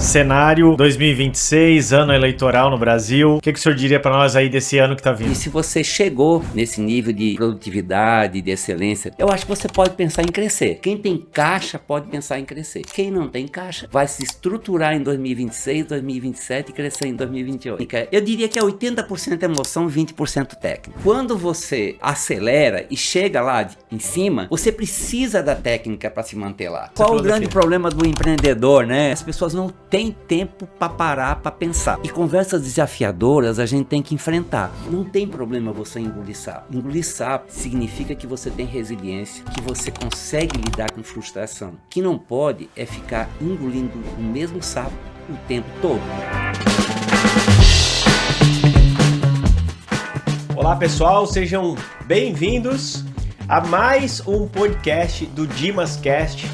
Cenário 2026, ano eleitoral no Brasil. O que o senhor diria para nós aí desse ano que está vindo? E se você chegou nesse nível de produtividade, de excelência, eu acho que você pode pensar em crescer. Quem tem caixa pode pensar em crescer. Quem não tem caixa vai se estruturar em 2026, 2027 e crescer em 2028. Eu diria que é 80% emoção, 20% técnica. Quando você acelera e chega lá em cima, você precisa da técnica para se manter lá. Qual o grande problema do empreendedor, né? As pessoas não têm tempo para parar, para pensar. E conversas desafiadoras a gente tem que enfrentar. Não tem problema você engolir sapo. Engolir sapo significa que você tem resiliência, que você consegue lidar com frustração. O que não pode é ficar engolindo o mesmo sapo o tempo todo. Olá pessoal, sejam bem-vindos a mais um podcast do DimasCast,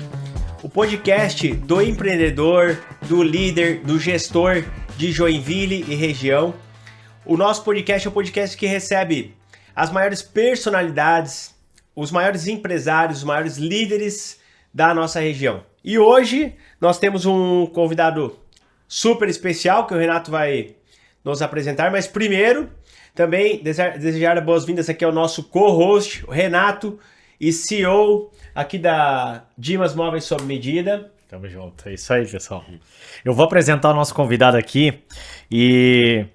o podcast do empreendedor, do líder, do gestor de Joinville e região. O nosso podcast é um podcast que recebe as maiores personalidades, os maiores empresários, os maiores líderes da nossa região. E hoje nós temos um convidado super especial que o Renato vai nos apresentar, mas primeiro também desejar boas-vindas aqui ao nosso co-host, o Renato, e CEO aqui da Dimas Móveis Sob Medida. Tamo junto, é isso aí, pessoal. Eu vou apresentar o nosso convidado aqui e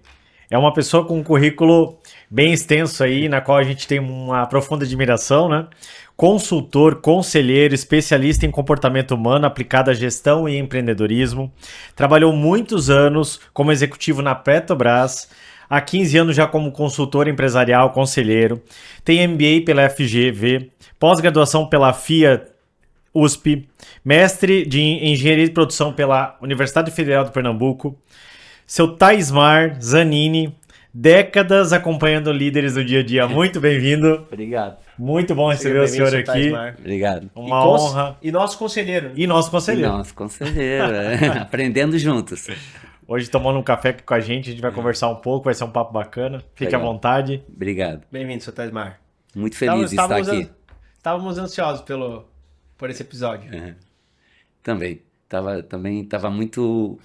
é uma pessoa com um currículo bem extenso aí, na qual a gente tem uma profunda admiração, né? Consultor, conselheiro, especialista em comportamento humano aplicado à gestão e empreendedorismo. Trabalhou muitos anos como executivo na Petrobras, há 15 anos já como consultor empresarial, conselheiro. Tem MBA pela FGV, pós-graduação pela FIA USP, mestre de Engenharia de Produção pela Universidade Federal do Pernambuco. Seu Taismar Zanini, décadas acompanhando líderes do dia a dia. Muito bem-vindo. Obrigado. Muito bom receber o senhor aqui. Taismar. Obrigado. Uma honra. E nosso conselheiro. E nosso conselheiro. Nosso conselheiro, aprendendo juntos. Hoje tomando um café aqui com a gente vai conversar um pouco, vai ser um papo bacana. Fique Legal. à vontade. Obrigado. Bem-vindo, seu Taismar. Muito feliz de estar aqui. Estávamos ansiosos por esse episódio. Também estava muito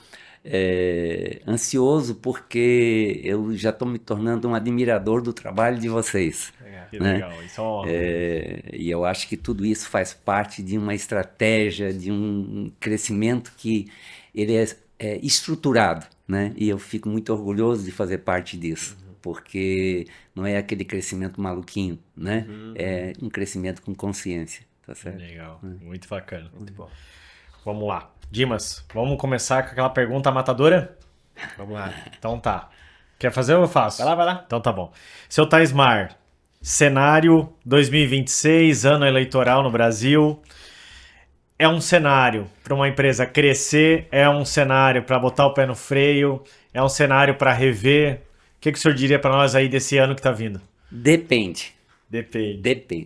ansioso porque eu já estou me tornando um admirador do trabalho de vocês. Que né? legal, isso é uma honra. E eu acho que tudo isso faz parte de uma estratégia, de um crescimento que ele é estruturado, né? E eu fico muito orgulhoso de fazer parte disso, porque não é aquele crescimento maluquinho, né? É um crescimento com consciência, tá certo? Legal, muito bacana. Muito bom. Vamos lá. Dimas, vamos começar com aquela pergunta matadora? Vamos lá. Então tá. Quer fazer ou eu faço? Vai lá. Então tá bom. Seu Taismar, cenário 2026, ano eleitoral no Brasil. É um cenário para uma empresa crescer? É um cenário para botar o pé no freio? É um cenário para rever? O que o senhor diria para nós aí desse ano que tá vindo? Depende.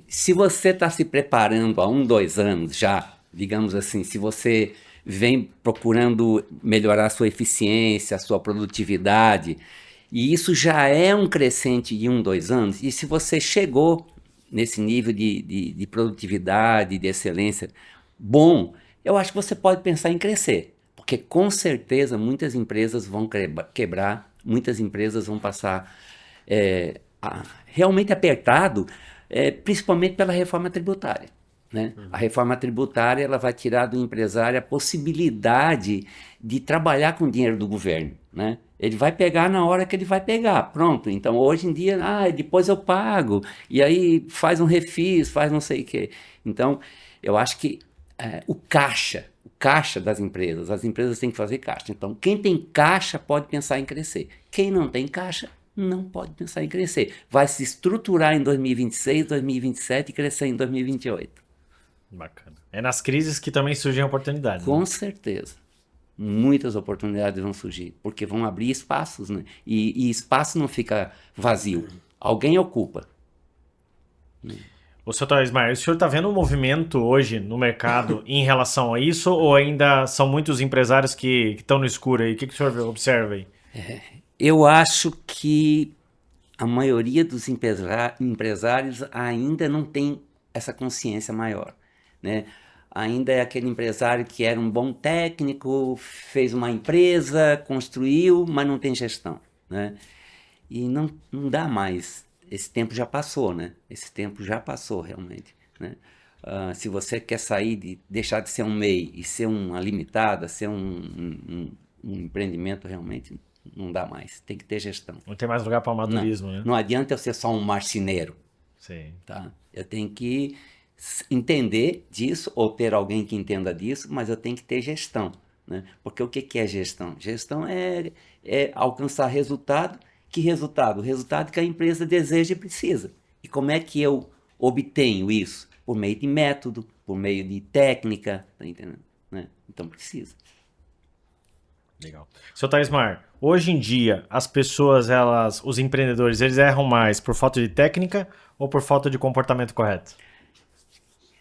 Se você está se preparando há 2 anos já, digamos assim, se você vem procurando melhorar a sua eficiência, a sua produtividade, e isso já é um crescente de 2 anos, e se você chegou nesse nível de produtividade, de excelência, bom, eu acho que você pode pensar em crescer, porque com certeza muitas empresas vão quebrar, muitas empresas vão passar realmente apertado, principalmente pela reforma tributária. Né? A reforma tributária ela vai tirar do empresário a possibilidade de trabalhar com o dinheiro do governo. Né? Ele vai pegar na hora que ele vai pegar, pronto. Então hoje em dia, depois eu pago, e aí faz um refis, faz não sei o quê. Então eu acho que o caixa das empresas, as empresas têm que fazer caixa. Então quem tem caixa pode pensar em crescer. Quem não tem caixa não pode pensar em crescer. Vai se estruturar em 2026, 2027 e crescer em 2028. Bacana. É nas crises que também surgem oportunidades. Com certeza. Muitas oportunidades vão surgir, porque vão abrir espaços, né? E espaço não fica vazio. Alguém ocupa. O senhor Taismar, o senhor está vendo um movimento hoje no mercado em relação a isso ou ainda são muitos empresários que estão no escuro aí? O que o senhor observa aí? Eu acho que a maioria dos empresários ainda não tem essa consciência maior, né? ainda é aquele empresário que era um bom técnico, fez uma empresa, construiu, mas não tem gestão, né? E não dá mais. Esse tempo já passou, né? Esse tempo já passou realmente, né? Se você quer deixar de ser um MEI e ser uma limitada, ser um empreendimento, realmente não dá mais. Tem que ter gestão. Não tem mais lugar para amadorismo, né? Não adianta eu ser só um marceneiro. Sim. Tá? Eu tenho que entender disso ou ter alguém que entenda disso, mas eu tenho que ter gestão, né? Porque o que é gestão? Gestão é alcançar resultado. Que resultado? O resultado que a empresa deseja e precisa. E como é que eu obtenho isso? Por meio de método, por meio de técnica, tá entendendo? Né? Então precisa. Legal. Seu Taismar, hoje em dia, as pessoas, os empreendedores, eles erram mais por falta de técnica ou por falta de comportamento correto?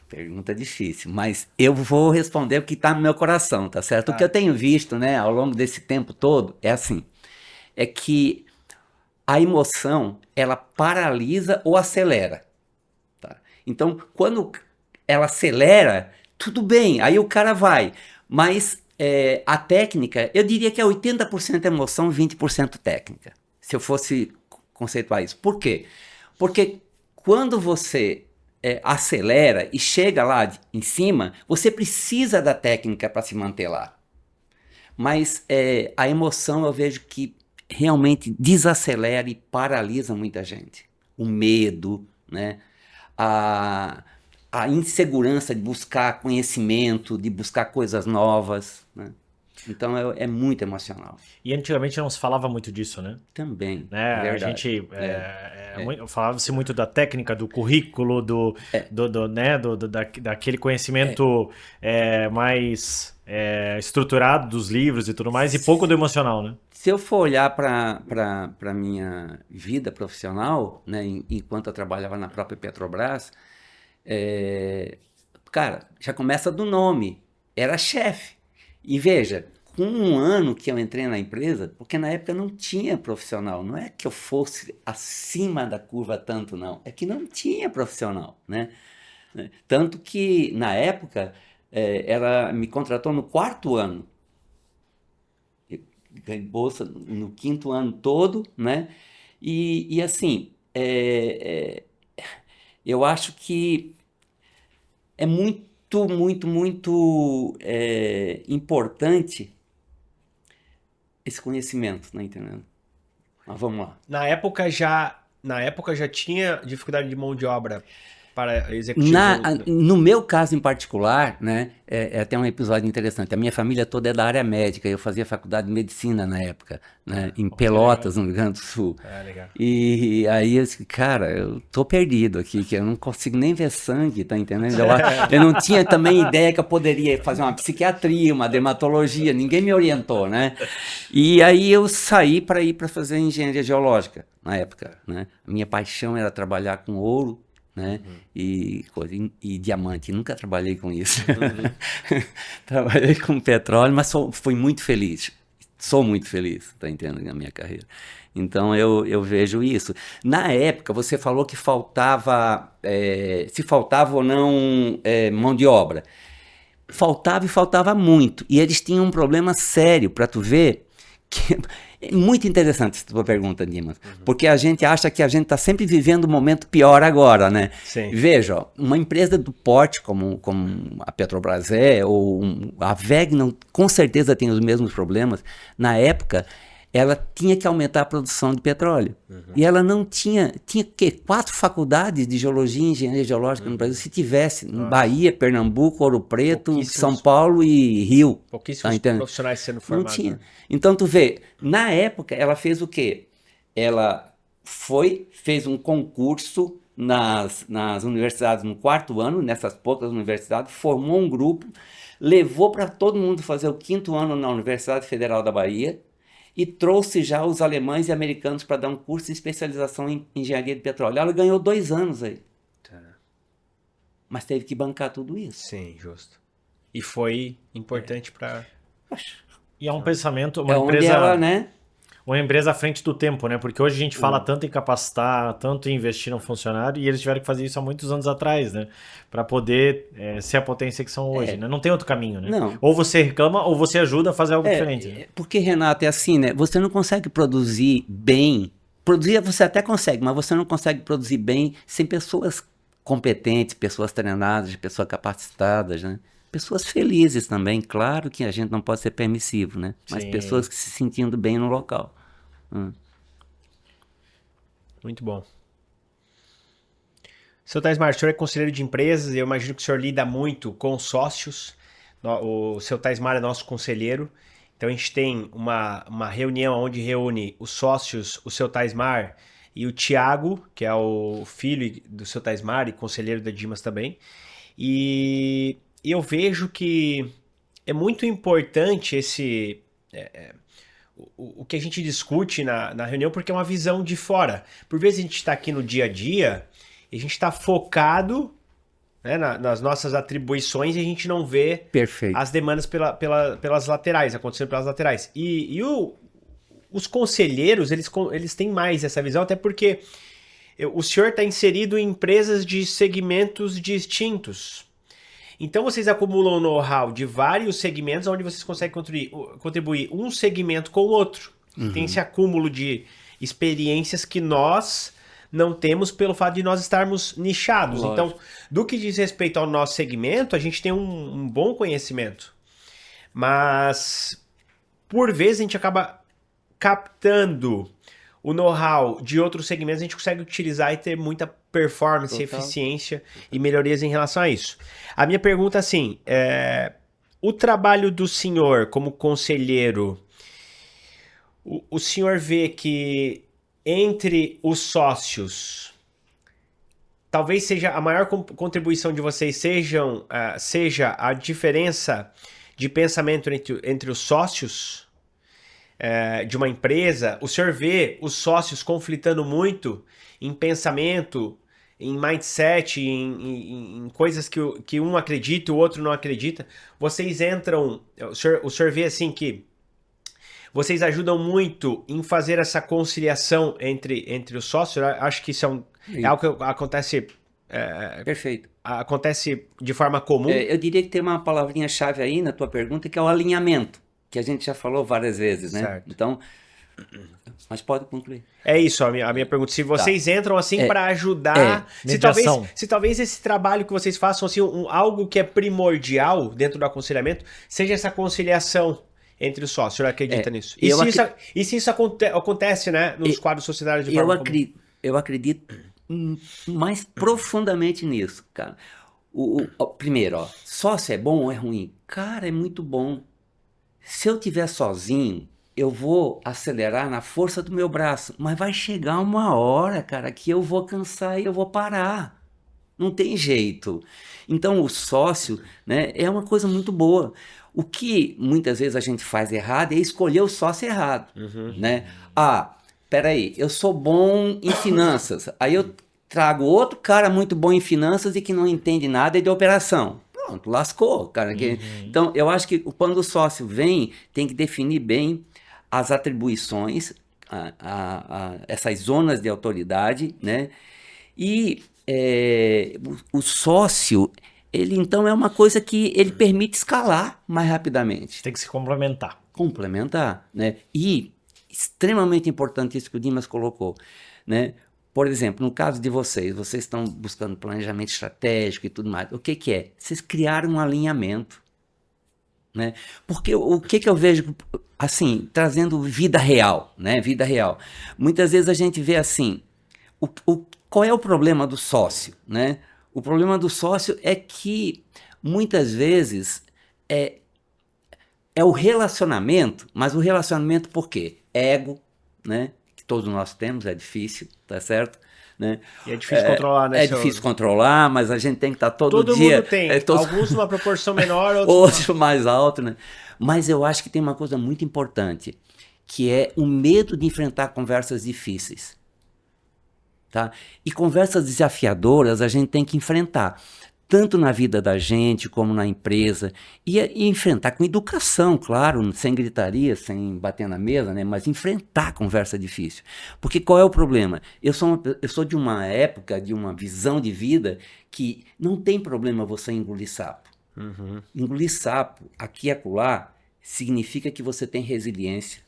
Pergunta difícil, mas eu vou responder o que está no meu coração, tá certo? O que eu tenho visto, né, ao longo desse tempo todo, é assim, é que a emoção, ela paralisa ou acelera, tá? Então, quando ela acelera, tudo bem, aí o cara vai, mas a técnica, eu diria que é 80% emoção, 20% técnica, se eu fosse conceituar isso. Por quê? Porque quando você acelera e chega lá em cima, você precisa da técnica para se manter lá. Mas a emoção eu vejo que realmente desacelera e paralisa muita gente. O medo, né? A insegurança de buscar conhecimento, de buscar coisas novas, né? Então é muito emocional. E antigamente não se falava muito disso, né? Também, Né? é verdade. A gente falava-se muito da técnica, do currículo, daquele conhecimento mais estruturado dos livros e tudo mais, e pouco do emocional, né? Se eu for olhar para a minha vida profissional, né, enquanto eu trabalhava na própria Petrobras, cara, já começa do nome, era chefe. E veja, com um ano que eu entrei na empresa, porque na época não tinha profissional, não é que eu fosse acima da curva tanto, não, é que não tinha profissional, né? Tanto que, na época, ela me contratou no 4º ano, ganhei bolsa no 5º ano todo, né? E assim, eu acho que é muito importante esse conhecimento, tá entendendo? Mas vamos lá. Na época já tinha dificuldade de mão de obra para executivos. No meu caso em particular, né, é até um episódio interessante. A minha família toda é da área médica. Eu fazia faculdade de medicina na época, né, em Pelotas, no Rio Grande do Sul. Legal. E aí eu disse, cara, eu tô perdido aqui, que eu não consigo nem ver sangue, tá entendendo? Eu não tinha também ideia que eu poderia fazer uma psiquiatria, uma dermatologia, ninguém me orientou, né? E aí eu saí para ir para fazer engenharia geológica na época, né? A minha paixão era trabalhar com ouro, né? E diamante. Nunca trabalhei com isso. Trabalhei com petróleo, mas fui muito feliz. Sou muito feliz, tá entendendo, na minha carreira. Então eu vejo isso. Na época, você falou que faltava, se faltava ou não mão de obra. Faltava e faltava muito. E eles tinham um problema sério, para tu ver, que é muito interessante essa tua pergunta, Dimas, porque a gente acha que a gente está sempre vivendo um momento pior agora, né? Sim. Veja, ó, uma empresa do porte como a Petrobras ou a WEG com certeza tem os mesmos problemas. Na época, ela tinha que aumentar a produção de petróleo. E ela não tinha o quê? 4 faculdades de geologia e engenharia geológica no Brasil. Se tivesse, em Bahia, Pernambuco, Ouro Preto, São Paulo e Rio. Pouquíssimos profissionais sendo formados. Não tinha. Né? Então, tu vê, na época, ela fez o quê? Ela fez um concurso nas universidades no 4º ano, nessas poucas universidades, formou um grupo, levou para todo mundo fazer o 5º ano na Universidade Federal da Bahia, e trouxe já os alemães e americanos para dar um curso de especialização em engenharia de petróleo. Ela ganhou 2 anos aí. Tá. Mas teve que bancar tudo isso. Sim, justo. E foi importante para... E é um pensamento, Onde ela, né? uma empresa à frente do tempo, né? Porque hoje a gente fala tanto em capacitar, tanto em investir no funcionário, e eles tiveram que fazer isso há muitos anos atrás, né? Para poder ser a potência que são hoje, né? Não tem outro caminho, né? Não. Ou você reclama, ou você ajuda a fazer algo diferente. Né? Porque, Renato, é assim, né? Você não consegue produzir bem. Produzir você até consegue, mas você não consegue produzir bem sem pessoas competentes, pessoas treinadas, pessoas capacitadas, né? Pessoas felizes também, claro que a gente não pode ser permissivo, né? Mas Sim. pessoas que se sentindo bem no local. Muito bom. Seu Taismar, o senhor é conselheiro de empresas e eu imagino que o senhor lida muito com sócios. O seu Taismar é nosso conselheiro. Então a gente tem uma reunião onde reúne os sócios, o seu Taismar e o Tiago, que é o filho do seu Taismar e conselheiro da Dimas também. E eu vejo que é muito importante o que a gente discute na reunião, porque é uma visão de fora. Por vezes a gente está aqui no dia a dia e a gente está focado, né, nas nossas atribuições e a gente não vê Perfeito. as demandas pelas laterais, acontecendo pelas laterais. Os conselheiros, eles têm mais essa visão, até porque o senhor está inserido em empresas de segmentos distintos. Então vocês acumulam know-how de vários segmentos onde vocês conseguem contribuir um segmento com o outro. Tem esse acúmulo de experiências que nós não temos pelo fato de nós estarmos nichados. Lógico. Então, do que diz respeito ao nosso segmento, a gente tem um bom conhecimento. Mas, por vezes, a gente acaba captando o know-how de outros segmentos, a gente consegue utilizar e ter muita performance, eficiência e melhorias em relação a isso. A minha pergunta, assim, o trabalho do senhor como conselheiro, o senhor vê que entre os sócios, talvez seja a maior contribuição de vocês seja a diferença de pensamento entre os sócios de uma empresa? O senhor vê os sócios conflitando muito em pensamento, em mindset, em coisas que um acredita e o outro não acredita? Vocês entram... O senhor vê assim que vocês ajudam muito em fazer essa conciliação entre os sócios? Eu acho que isso é algo que acontece... Perfeito. Acontece de forma comum? Eu diria que tem uma palavrinha-chave aí na tua pergunta, que é o alinhamento, que a gente já falou várias vezes, né? Certo. Então, mas pode concluir. É isso, a minha pergunta. Se vocês entram assim para ajudar, mediação. se talvez esse trabalho que vocês façam, assim, algo que é primordial dentro do aconselhamento, seja essa conciliação entre os sócios. O senhor acredita nisso? E se isso acontece, né, nos quadros societários de forma comum? Eu acredito mais profundamente nisso, cara. Primeiro, sócio é bom ou é ruim? Cara, é muito bom. Se eu estiver sozinho, eu vou acelerar na força do meu braço, mas vai chegar uma hora, cara, que eu vou cansar e eu vou parar. Não tem jeito. Então, o sócio, né, é uma coisa muito boa. O que muitas vezes a gente faz errado é escolher o sócio errado, né? Peraí, eu sou bom em finanças, aí eu trago outro cara muito bom em finanças e que não entende nada de operação. Pronto, lascou, cara. Então, eu acho que quando o sócio vem, tem que definir bem as atribuições, essas zonas de autoridade, né? E o sócio, ele então é uma coisa que ele permite escalar mais rapidamente. Tem que se complementar. Complementar, né? E extremamente importante isso que o Dimas colocou, né? Por exemplo, no caso de vocês estão buscando planejamento estratégico e tudo mais. O que é? Vocês criaram um alinhamento, né? Porque o que eu vejo, assim, trazendo vida real, né? Vida real. Muitas vezes a gente vê assim, qual é o problema do sócio, né? O problema do sócio é que muitas vezes é o relacionamento, mas o relacionamento por quê? Ego, né? Que todos nós temos, é difícil, tá certo? Né? E é difícil controlar, né? É difícil controlar, mas a gente tem que estar todo dia... Todo mundo tem, alguns numa proporção menor, outros mais alto, né? Mas eu acho que tem uma coisa muito importante, que é o medo de enfrentar conversas difíceis. Tá? E conversas desafiadoras a gente tem que enfrentar. tanto na vida da gente como na empresa, e enfrentar com educação, claro, sem gritaria, sem bater na mesa, né? Mas enfrentar a conversa difícil. Porque qual é o problema? Eu sou de uma época, de uma visão de vida que não tem problema você engolir sapo. Engolir sapo, aqui e acolá, significa que você tem resiliência,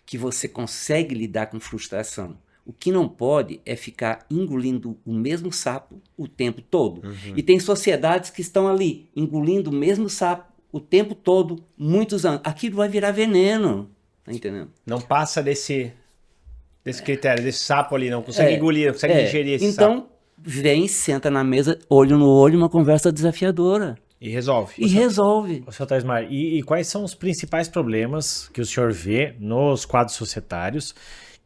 que você consegue lidar com frustração. O que não pode é ficar engolindo o mesmo sapo o tempo todo. E tem sociedades que estão ali, engolindo o mesmo sapo o tempo todo, muitos anos. Aquilo vai virar veneno, tá entendendo? Não passa desse critério, desse sapo ali, não consegue engolir, não consegue digerir esse sapo. Então, vem, senta na mesa, olho no olho, uma conversa desafiadora. E resolve. E resolve. Ô, Sr. Taismar, e quais são os principais problemas que o senhor vê nos quadros societários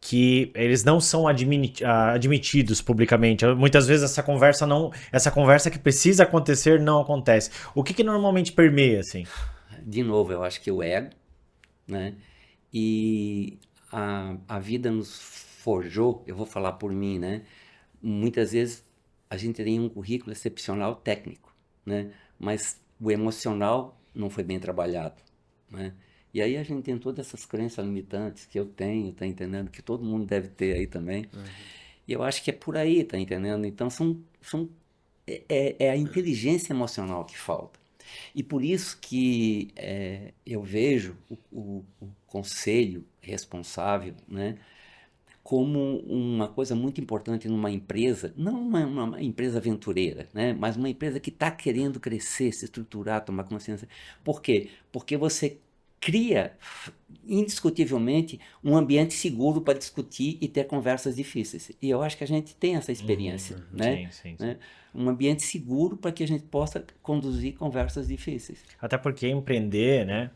que eles não são admitidos publicamente? Muitas vezes essa conversa que precisa acontecer não acontece. O que normalmente permeia, assim? De novo, eu acho que o ego, né? E a vida nos forjou, eu vou falar por mim, né? Muitas vezes a gente tem um currículo excepcional técnico, né? Mas o emocional não foi bem trabalhado, né? E aí a gente tem todas essas crenças limitantes que eu tenho, tá entendendo? Que todo mundo deve ter aí também. E eu acho que é por aí, tá entendendo? Então é a inteligência emocional que falta. E por isso que eu vejo o conselho responsável, né, como uma coisa muito importante numa empresa, não uma empresa aventureira, né, mas uma empresa que está querendo crescer, se estruturar, tomar consciência. Por quê? Porque você cria, indiscutivelmente, um ambiente seguro para discutir e ter conversas difíceis. E eu acho que a gente tem essa experiência, né? Sim. Né? Um ambiente seguro para que a gente possa conduzir conversas difíceis. Até porque empreender, né?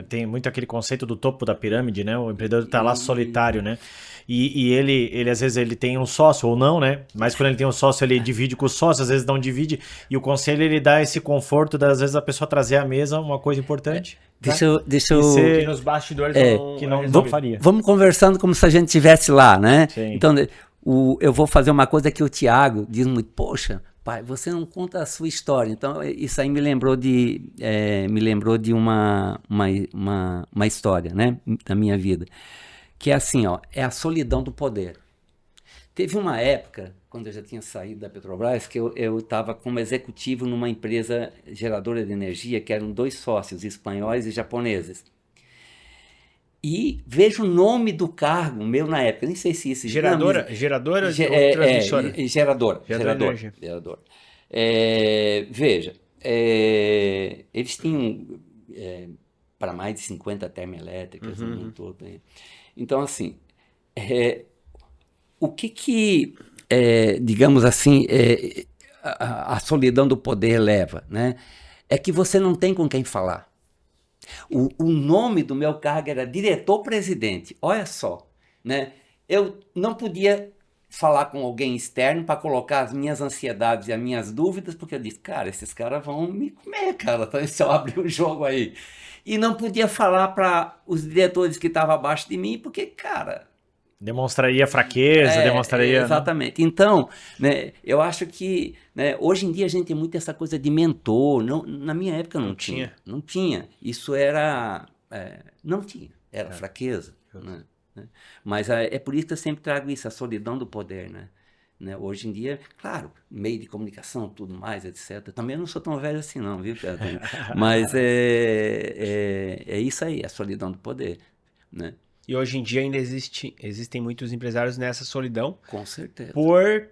Tem muito aquele conceito do topo da pirâmide, né? O empreendedor está lá solitário, né? E ele às vezes ele tem um sócio ou não, né? Mas quando ele tem um sócio, ele divide com o sócio, às vezes não divide. E o conselho, ele dá esse conforto às vezes a pessoa trazer à mesa uma coisa importante. Deixa eu... Que nos bastidores não faria. Vamos conversando como se a gente estivesse lá, né? Sim. Então, eu vou fazer uma coisa que o Tiago diz muito, poxa, pai, você não conta a sua história. Então, isso aí me lembrou de uma história, né, da minha vida. Que é assim, ó, é a solidão do poder. Teve uma época, quando eu já tinha saído da Petrobras, que eu estava como executivo numa empresa geradora de energia, que eram 2 sócios, espanhóis e japoneses. E vejo o nome do cargo meu na época, nem sei se isso... Geradora ou transmissora? Geradora. Veja, eles tinham para mais de 50 termoelétricas no mundo todo. Então, assim, o que digamos assim, a solidão do poder leva, né? É que você não tem com quem falar. O nome do meu cargo era diretor-presidente. Olha só, né? Eu não podia falar com alguém externo para colocar as minhas ansiedades e as minhas dúvidas, porque eu disse, cara, esses caras vão me comer, cara, então se eu abrir o jogo aí. E não podia falar para os diretores que estavam abaixo de mim, porque, cara... Demonstraria fraqueza, demonstraria... Exatamente. Né? Então, né, eu acho que, né, hoje em dia a gente tem muito essa coisa de mentor. Não, na minha época não tinha. Não tinha. Isso era... não tinha. Era fraqueza. Né? Mas é por isso que eu sempre trago isso, a solidão do poder, né? Hoje em dia, claro, meio de comunicação, tudo mais, etc. Também não sou tão velho assim não, viu, Pedro? Mas é isso aí, a solidão do poder, né? E hoje em dia ainda existem muitos empresários nessa solidão. Com certeza. Por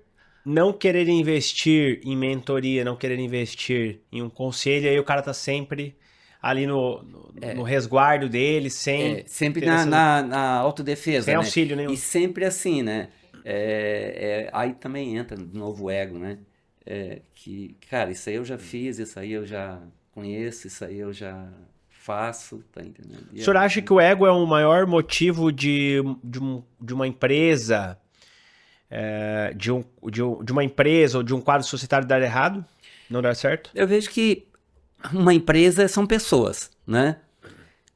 não querer investir em mentoria, não querer investir em um conselho, aí o cara tá sempre ali no resguardo dele, sempre na autodefesa. Sem auxílio nenhum. E sempre assim, né? Aí também entra de novo o ego, né? Que, cara, isso aí eu já fiz, isso aí eu já conheço, isso aí eu já... faço, tá entendendo? O senhor acha que o ego é o maior motivo de uma empresa, de uma empresa ou de um quadro societário dar errado? Não dar certo? Eu vejo que uma empresa são pessoas, né?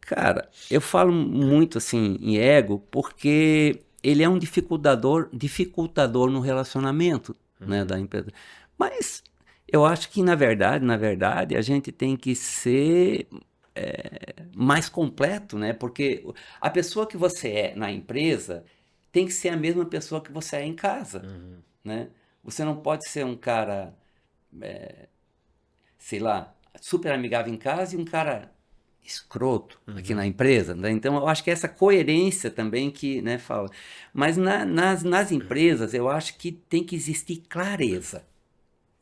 Cara, eu falo muito assim em ego porque ele é um dificultador no relacionamento, né, da empresa. Mas Eu acho que, na verdade, a gente tem que ser mais completo, né? Porque a pessoa que você é na empresa tem que ser a mesma pessoa que você é em casa, né? Você não pode ser um cara, sei lá, super amigável em casa e um cara escroto aqui na empresa, né? Então, eu acho que essa coerência também que, né, fala. Mas nas empresas, eu acho que tem que existir clareza.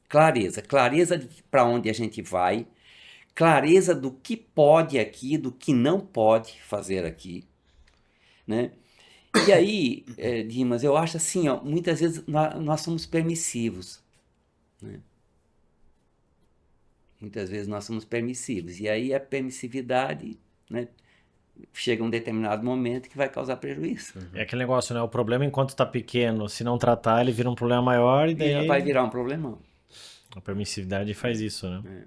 Clareza para onde a gente vai, clareza do que pode aqui, do que não pode fazer aqui, né? E aí, Dimas, eu acho assim, ó, muitas vezes nós somos permissivos, né? Muitas vezes nós somos permissivos. E aí a permissividade, né, chega um determinado momento que vai causar prejuízo. É aquele negócio, né? O problema enquanto tá pequeno, se não tratar, ele vira um problema maior e daí Vai virar um problemão. a permissividade faz isso, né? É.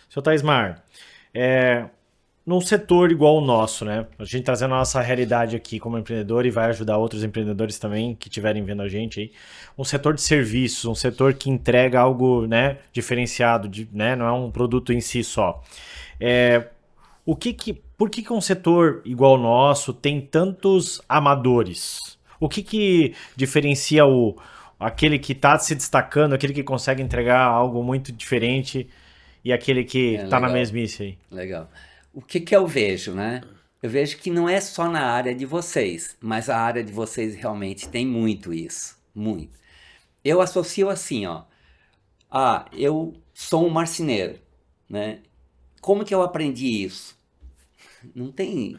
Seu Taismar, num setor igual o nosso, né? A gente trazendo a nossa realidade aqui como empreendedor e vai ajudar outros empreendedores também que estiverem vendo a gente aí. Um setor de serviços, um setor que entrega algo, né, diferenciado, né? Não é um produto em si só. Por que um setor igual o nosso tem tantos amadores? O que diferencia aquele que está se destacando, aquele que consegue entregar algo muito diferente e aquele que está na mesmice aí? Legal. O que eu vejo, né? Eu vejo que não é só na área de vocês, mas a área de vocês realmente tem muito isso, muito. Eu associo assim, ó. Eu sou um marceneiro, né? Como que eu aprendi isso? Não tem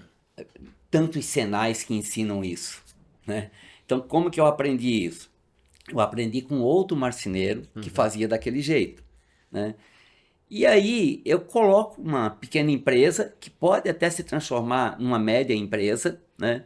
tantos sinais que ensinam isso, né? Então, como que eu aprendi isso? Eu aprendi com outro marceneiro que fazia daquele jeito, né? E aí eu coloco uma pequena empresa que pode até se transformar numa média empresa, né?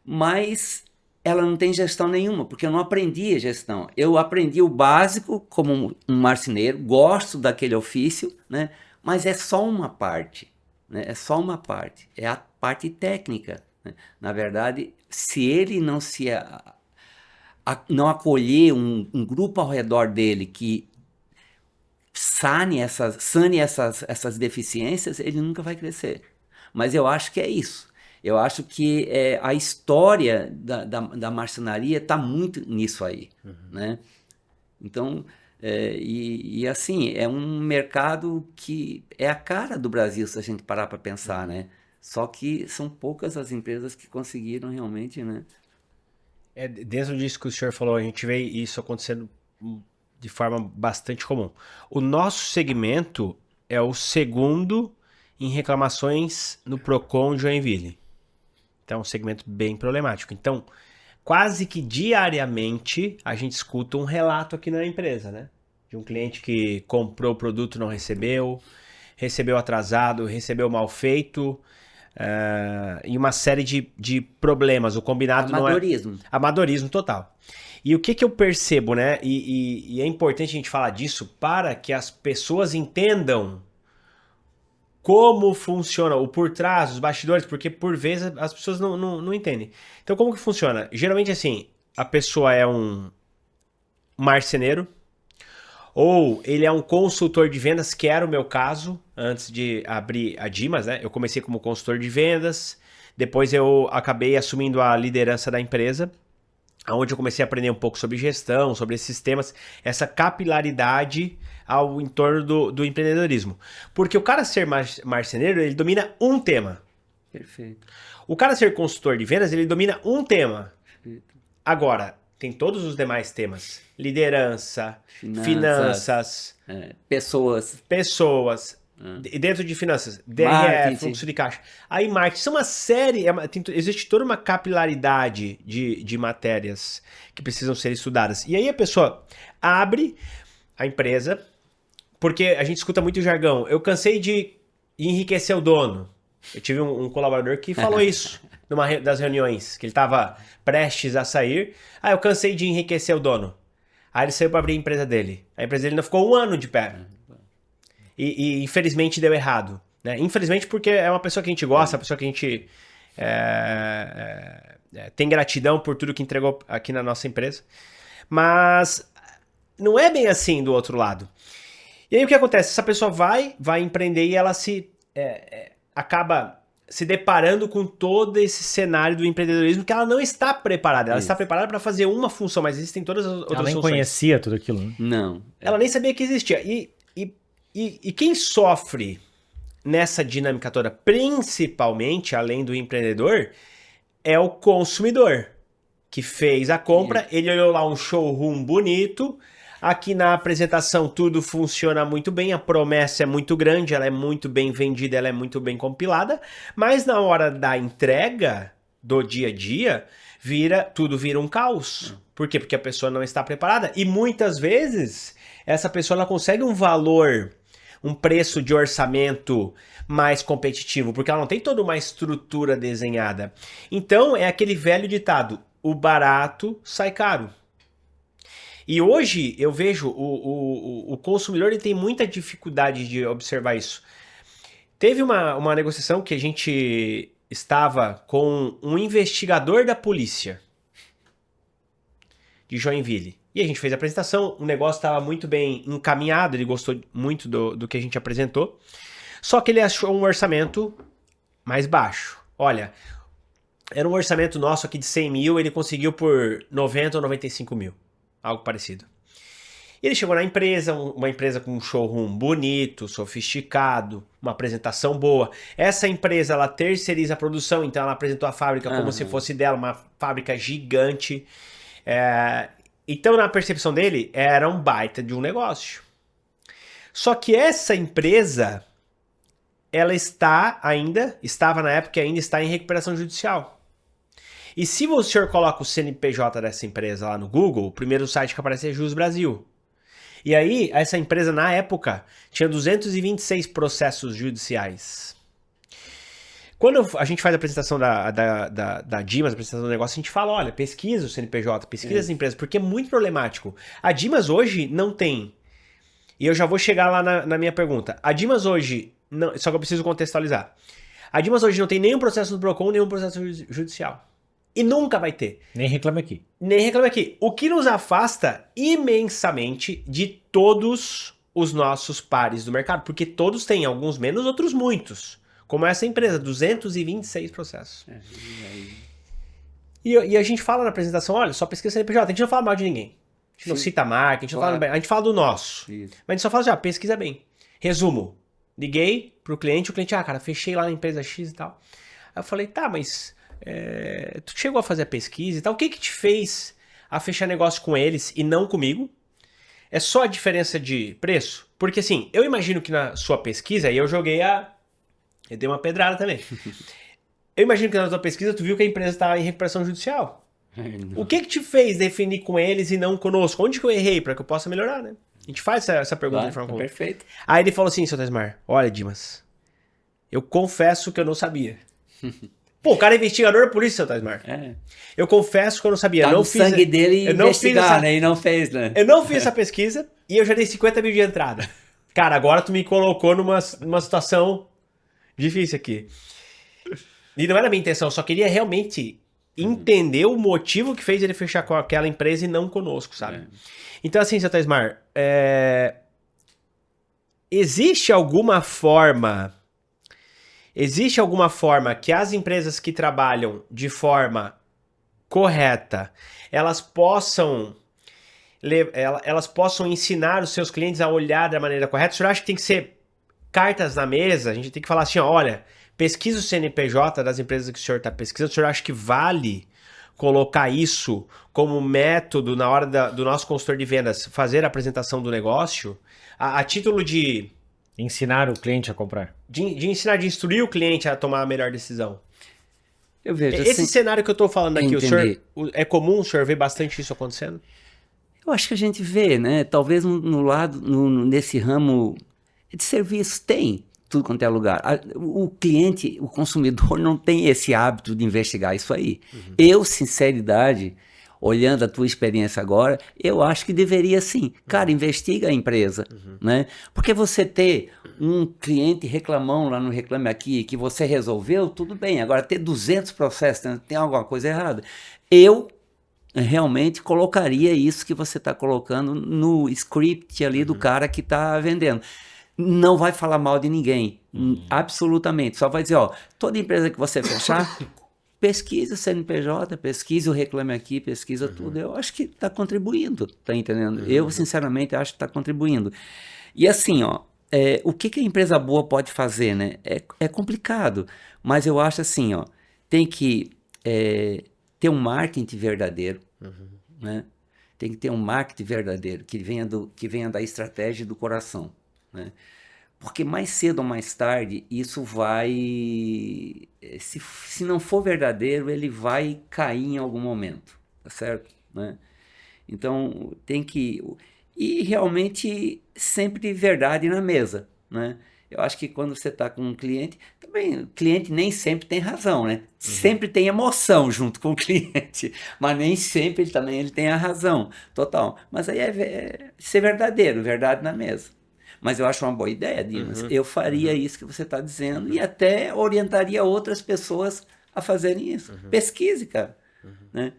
Mas ela não tem gestão nenhuma, porque eu não aprendi a gestão. Eu aprendi o básico como um marceneiro, gosto daquele ofício, né? Mas é só uma parte, né? É só uma parte, é a parte técnica, né? Na verdade, se ele não não acolher um grupo ao redor dele que sane essas deficiências, ele nunca vai crescer. Mas eu acho que é isso. Eu acho que a história da marcenaria está muito nisso aí, né? Então, assim, é um mercado que é a cara do Brasil, se a gente parar para pensar, né? Só que são poucas as empresas que conseguiram realmente, né? Dentro disso que o senhor falou, a gente vê isso acontecendo de forma bastante comum. O nosso segmento é o segundo em reclamações no Procon de Joinville. Então, é um segmento bem problemático. Então, quase que diariamente a gente escuta um relato aqui na empresa, né? De um cliente que comprou o produto e não recebeu atrasado, recebeu mal feito, e uma série de problemas. O combinado Amadorismo. não é... Amadorismo total. E o que eu percebo, né? E é importante a gente falar disso para que as pessoas entendam como funciona o por trás, os bastidores, porque por vezes as pessoas não entendem. Então, como que funciona? Geralmente, assim, a pessoa é um marceneiro ou ele é um consultor de vendas, que era o meu caso antes de abrir a Dimas, né? Eu comecei como consultor de vendas, depois eu acabei assumindo a liderança da empresa, onde eu comecei a aprender um pouco sobre gestão, sobre esses temas, essa capilaridade ao entorno do empreendedorismo. Porque o cara ser marceneiro, ele domina um tema. Perfeito. O cara ser consultor de vendas, ele domina um tema. Perfeito. Agora, tem todos os demais temas. Liderança, finanças pessoas. E dentro de finanças, DRE, fluxo de caixa. Aí marketing, são uma série, existe toda uma capilaridade de matérias que precisam ser estudadas. E aí a pessoa abre a empresa, porque a gente escuta muito jargão. Eu cansei de enriquecer o dono. Eu tive um colaborador que falou isso numa das reuniões, que ele estava prestes a sair. Eu cansei de enriquecer o dono. Aí ele saiu para abrir a empresa dele. A empresa dele ainda ficou 1 ano de pé. E infelizmente deu errado, né? Infelizmente porque é uma pessoa que a gente gosta, uma pessoa que a gente tem gratidão por tudo que entregou aqui na nossa empresa. Mas não é bem assim do outro lado. E aí o que acontece? Essa pessoa vai empreender e ela acaba se deparando com todo esse cenário do empreendedorismo que ela não está preparada. Ela está preparada para fazer uma função, mas existem todas as outras Ela nem funções. conhecia tudo aquilo, né? Não. Ela nem sabia que existia. E quem sofre nessa dinâmica toda, principalmente, além do empreendedor, é o consumidor, que fez a compra, ele olhou lá um showroom bonito, aqui na apresentação tudo funciona muito bem, a promessa é muito grande, ela é muito bem vendida, ela é muito bem compilada, mas na hora da entrega do dia a dia, tudo vira um caos. Por quê? Porque a pessoa não está preparada. E muitas vezes, essa pessoa ela consegue um preço de orçamento mais competitivo, porque ela não tem toda uma estrutura desenhada. Então, é aquele velho ditado, o barato sai caro. E hoje eu vejo o consumidor ele tem muita dificuldade de observar isso. Teve uma negociação que a gente estava com um investigador da polícia de Joinville. E a gente fez a apresentação, o negócio estava muito bem encaminhado, ele gostou muito do que a gente apresentou. Só que ele achou um orçamento mais baixo. Olha, era um orçamento nosso aqui de 100 mil, ele conseguiu por 90 ou 95 mil. Algo parecido. E ele chegou na empresa, uma empresa com um showroom bonito, sofisticado, uma apresentação boa. Essa empresa, ela terceiriza a produção, então ela apresentou a fábrica como se fosse dela, uma fábrica gigante. Então, na percepção dele, era um baita de um negócio. Só que essa empresa, ela estava na época e ainda está em recuperação judicial. E se o senhor coloca o CNPJ dessa empresa lá no Google, o primeiro site que aparece é Jus Brasil. E aí, essa empresa, na época, tinha 226 processos judiciais. Quando a gente faz a apresentação da Dimas, a apresentação do negócio, a gente fala, olha, pesquisa o CNPJ, pesquisa as empresas, porque é muito problemático. A Dimas hoje não tem. E eu já vou chegar lá na minha pergunta. A Dimas hoje, não, só que eu preciso contextualizar. A Dimas hoje não tem nenhum processo no Procon, nenhum processo judicial. E nunca vai ter. Nem Reclame Aqui. Nem Reclame Aqui. O que nos afasta imensamente de todos os nossos pares do mercado. Porque todos têm, alguns menos, outros muitos. Como essa empresa, 226 processos. E a gente fala na apresentação, olha, só pesquisa CNPJ, a gente não fala mal de ninguém. A gente não cita marca, a gente não fala bem, a gente fala do nosso. Isso. Mas a gente só fala, já, pesquisa bem. Resumo, liguei pro cliente, o cliente, cara, fechei lá na empresa X e tal. Aí eu falei, tá, mas tu chegou a fazer a pesquisa e tal, o que te fez a fechar negócio com eles e não comigo? É só a diferença de preço? Porque assim, eu imagino que na sua pesquisa, aí eu dei uma pedrada também. Eu imagino que na tua pesquisa tu viu que a empresa está em recuperação judicial. O que te fez definir com eles e não conosco? Onde que eu errei para que eu possa melhorar, né? A gente faz essa pergunta de forma comum. Perfeito. Aí ele falou assim, seu Tesmar, olha, Dimas, eu confesso que eu não sabia. Pô, o cara é investigador da polícia, seu Tesmar. Eu confesso que eu não sabia. Tá no sangue dele investigar, né? E não fez, né? Eu não fiz essa pesquisa e eu já dei 50 mil de entrada. Cara, agora tu me colocou numa situação difícil aqui. E não era a minha intenção, eu só queria realmente entender o motivo que fez ele fechar com aquela empresa e não conosco, sabe? Então assim, seu Tesmar, existe alguma forma que as empresas que trabalham de forma correta, elas possam ensinar os seus clientes a olhar da maneira correta? O senhor acha que tem que ser cartas na mesa? A gente tem que falar assim, ó, olha, pesquisa o CNPJ das empresas que o senhor está pesquisando. O senhor acha que vale colocar isso como método na hora do nosso consultor de vendas fazer a apresentação do negócio? A título de ensinar o cliente a comprar. De ensinar, de instruir o cliente a tomar a melhor decisão. Eu vejo Esse assim, cenário que eu estou falando aqui, entendi. é comum o senhor ver bastante isso acontecendo? Eu acho que a gente vê, né? Talvez nesse ramo de serviço tem tudo quanto é lugar. O cliente, o consumidor não tem esse hábito de investigar isso aí. Eu, sinceridade, olhando a tua experiência agora, eu acho que deveria sim. Cara, investiga a empresa, né? Porque você ter um cliente reclamão lá no Reclame Aqui, que você resolveu, tudo bem. Agora, ter 200 processos, tem alguma coisa errada. Eu realmente colocaria isso que você está colocando no script ali do cara que está vendendo. Não vai falar mal de ninguém, absolutamente. Só vai dizer, ó, toda empresa que você fechar, pesquise o CNPJ, pesquise o Reclame Aqui, pesquisa tudo. Eu acho que está contribuindo, tá entendendo? Eu, sinceramente, acho que está contribuindo. E assim, ó, o que a empresa boa pode fazer, né? É complicado, mas eu acho assim, ó, tem que ter um marketing verdadeiro, né? Tem que ter um marketing verdadeiro, que venha da estratégia e do coração, né? Porque mais cedo ou mais tarde, isso vai... Se não for verdadeiro, ele vai cair em algum momento, tá certo? Né? Então, tem que... E realmente, sempre verdade na mesa, né? Eu acho que quando você está com um cliente, também o cliente nem sempre tem razão, né? Sempre tem emoção junto com o cliente, mas nem sempre ele tem a razão total. Mas aí é ser verdadeiro, verdade na mesa. Mas eu acho uma boa ideia, Dimas. Eu faria isso que você está dizendo e até orientaria outras pessoas a fazerem isso. Pesquise, cara. Né?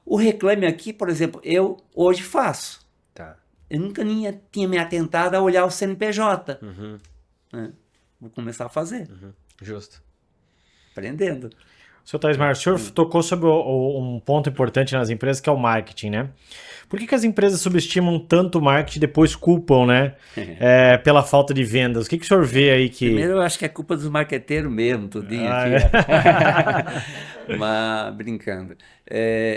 O Reclame Aqui, por exemplo, eu hoje faço. Tá. Eu nunca tinha me atentado a olhar o CNPJ. Né? Vou começar a fazer. Justo. Aprendendo. Seu Taismar, o senhor tocou sobre um ponto importante nas empresas, que é o marketing, né? Por que as empresas subestimam tanto o marketing e depois culpam, né? Pela falta de vendas? O que o senhor vê aí que... Primeiro, eu acho que é culpa dos marqueteiros mesmo, tudinho aqui. Mas, brincando.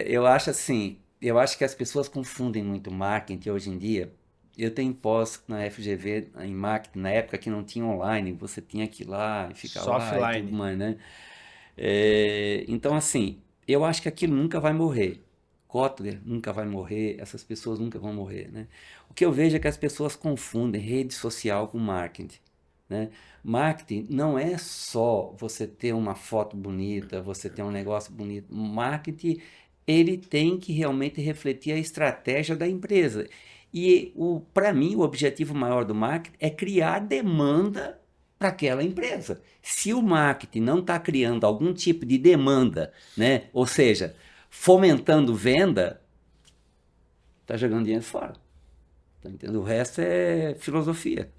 Eu acho assim, eu acho que as pessoas confundem muito marketing hoje em dia. Eu tenho pós na FGV, em marketing, na época que não tinha online, você tinha que ir lá e ficar Só lá offline. e tudo mais, né? Então, assim, eu acho que aquilo nunca vai morrer. Kotler nunca vai morrer, essas pessoas nunca vão morrer, né? O que eu vejo é que as pessoas confundem rede social com marketing, né? Marketing não é só você ter uma foto bonita, você ter um negócio bonito. Marketing, ele tem que realmente refletir a estratégia da empresa. E, para mim, o objetivo maior do marketing é criar demanda para aquela empresa. Se o marketing não está criando algum tipo de demanda, né? Ou seja, fomentando venda, está jogando dinheiro fora. Tá entendendo? O resto é filosofia.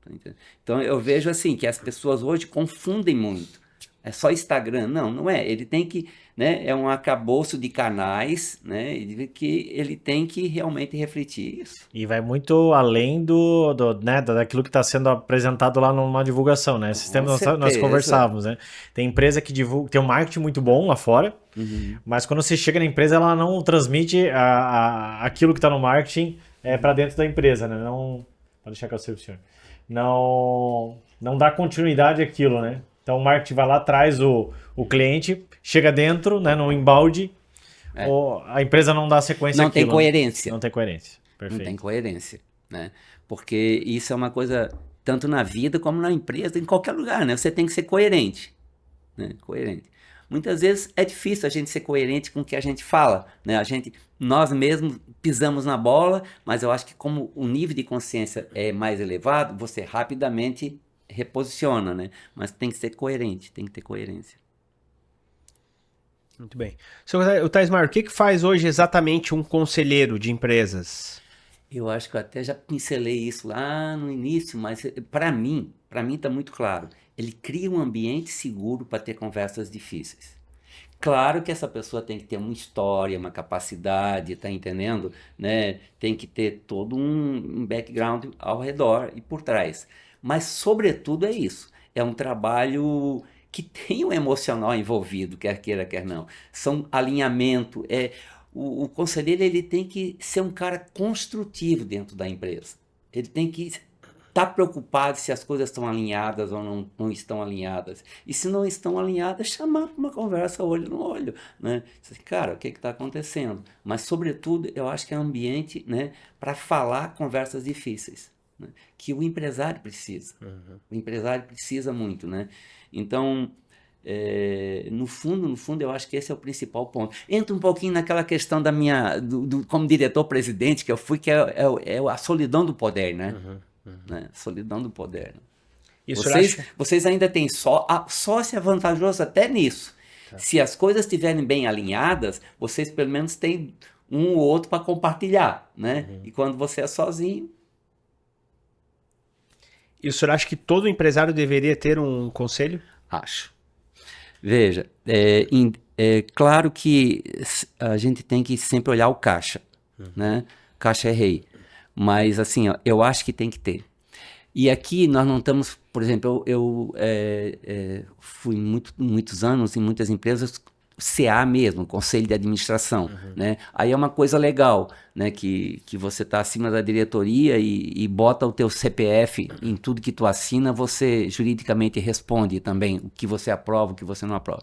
Tá entendendo? Então eu vejo assim que as pessoas hoje confundem muito. É só Instagram? Não, não é. Ele tem que, né? É um arcabouço de canais, né? Que ele tem que realmente refletir isso. E vai muito além né, daquilo que está sendo apresentado lá numa divulgação, né? Esses tempos nós conversávamos, né? Tem empresa que divulga, tem um marketing muito bom lá fora, mas quando você chega na empresa, ela não transmite aquilo que está no marketing para dentro da empresa, né? Não, pode deixar que eu sirvo, senhor. Não dá continuidade àquilo, né? Então o marketing vai lá, traz o cliente, chega dentro, né, no embalde, a empresa não dá sequência àquilo. Não tem coerência. Não tem coerência. Perfeito. Não tem coerência, né? Porque isso é uma coisa, tanto na vida como na empresa, em qualquer lugar, né? Você tem que ser coerente, né? Coerente. Muitas vezes é difícil a gente ser coerente com o que a gente fala, né? Nós mesmos pisamos na bola, mas eu acho que como o nível de consciência é mais elevado, você rapidamente reposiciona, né? Mas tem que ser coerente, tem que ter coerência. Muito bem. O Taismar, o que faz hoje exatamente um conselheiro de empresas? Eu acho que eu até já pincelei isso lá no início, mas para mim está muito claro. Ele cria um ambiente seguro para ter conversas difíceis. Claro que essa pessoa tem que ter uma história, uma capacidade, tá entendendo? Né? Tem que ter todo um background ao redor e por trás. Mas, sobretudo, é isso. É um trabalho que tem um emocional envolvido, quer queira, quer não. São alinhamento. O conselheiro ele tem que ser um cara construtivo dentro da empresa. Ele tem que estar preocupado se as coisas estão alinhadas ou não estão alinhadas. E se não estão alinhadas, chamar para uma conversa olho no olho. Né? Cara, o que está acontecendo? Mas, sobretudo, eu acho que é um ambiente, né, para falar conversas difíceis. Que o empresário precisa. O empresário precisa muito, né? Então, no fundo, eu acho que esse é o principal ponto. Entra um pouquinho naquela questão como diretor-presidente que eu fui, que é a solidão do poder, né? Né? Solidão do poder. Né? Vocês ainda têm sócio é vantajoso até nisso. Se as coisas estiverem bem alinhadas, vocês pelo menos têm um ou outro para compartilhar, né? E quando você é sozinho... E o senhor acha que todo empresário deveria ter um conselho? Acho. Veja, é claro que a gente tem que sempre olhar o caixa, né? Caixa é rei. Mas, assim, ó, eu acho que tem que ter. E aqui nós não estamos, por exemplo, eu fui muitos anos em muitas empresas, CA mesmo, Conselho de Administração, né? Aí é uma coisa legal, né? Que você está acima da diretoria e bota o teu CPF em tudo que tu assina, você juridicamente responde também o que você aprova, o que você não aprova.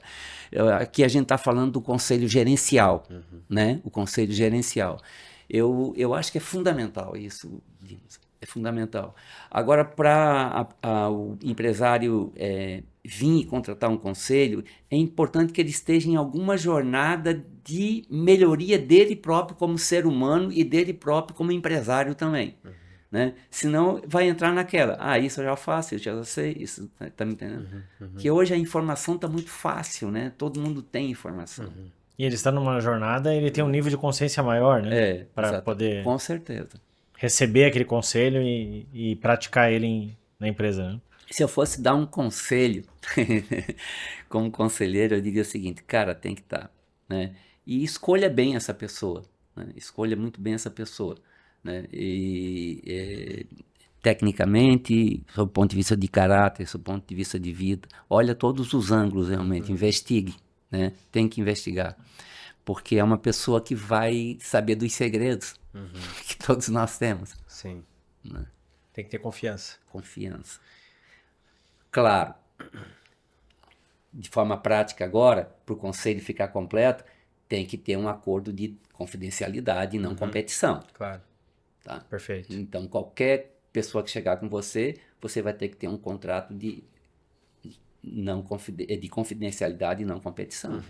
Aqui a gente está falando do Conselho Gerencial, né? O Conselho Gerencial. Eu acho que é fundamental isso, é fundamental. Agora, para o empresário vir contratar um conselho, é importante que ele esteja em alguma jornada de melhoria dele próprio como ser humano e dele próprio como empresário também. Né? Senão vai entrar naquela, isso eu já faço, eu já sei, isso, tá me entendendo? Que hoje a informação está muito fácil, né? Todo mundo tem informação. E ele está numa jornada, ele tem um nível de consciência maior, né? Para poder com certeza receber aquele conselho e praticar ele na empresa, né? Se eu fosse dar um conselho, como conselheiro, eu diria o seguinte, cara, tem que estar, né? E escolha bem essa pessoa, né? Escolha muito bem essa pessoa, né? Tecnicamente, sob o ponto de vista de caráter, sob o ponto de vista de vida, olha todos os ângulos realmente, investigue, né? Tem que investigar, porque é uma pessoa que vai saber dos segredos que todos nós temos. Sim. Né? Tem que ter confiança. Confiança. Claro, de forma prática agora, para o conselho ficar completo, tem que ter um acordo de confidencialidade e não competição. Claro. Tá? Perfeito. Então, qualquer pessoa que chegar com você, você vai ter que ter um contrato de confidencialidade e não competição.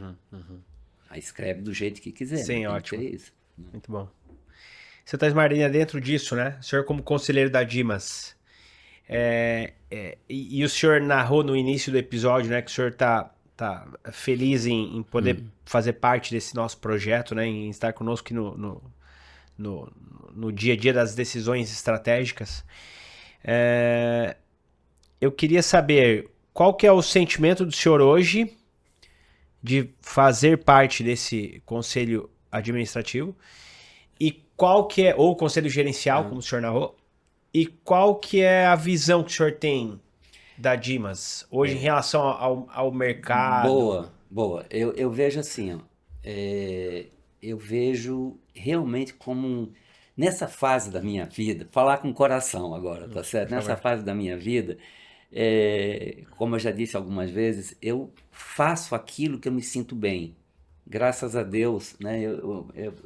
Aí escreve do jeito que quiser. Sim, né? ótimo. Isso. Muito bom. Você está esmardinha dentro disso, né? O senhor como conselheiro da Dimas. E o senhor narrou no início do episódio, né? Que o senhor tá feliz em poder fazer parte desse nosso projeto, né? Em estar conosco aqui no dia a dia das decisões estratégicas. Eu queria saber qual que é o sentimento do senhor hoje de fazer parte desse conselho administrativo e qual que é, ou conselho gerencial, como o senhor narrou, e qual que é a visão que o senhor tem da Dimas hoje em relação ao mercado? Boa. Eu vejo assim, ó, eu vejo realmente como nessa fase da minha vida, falar com o coração agora, tá certo? Nessa fase da minha vida, como eu já disse algumas vezes, eu faço aquilo que eu me sinto bem. Graças a Deus, né, eu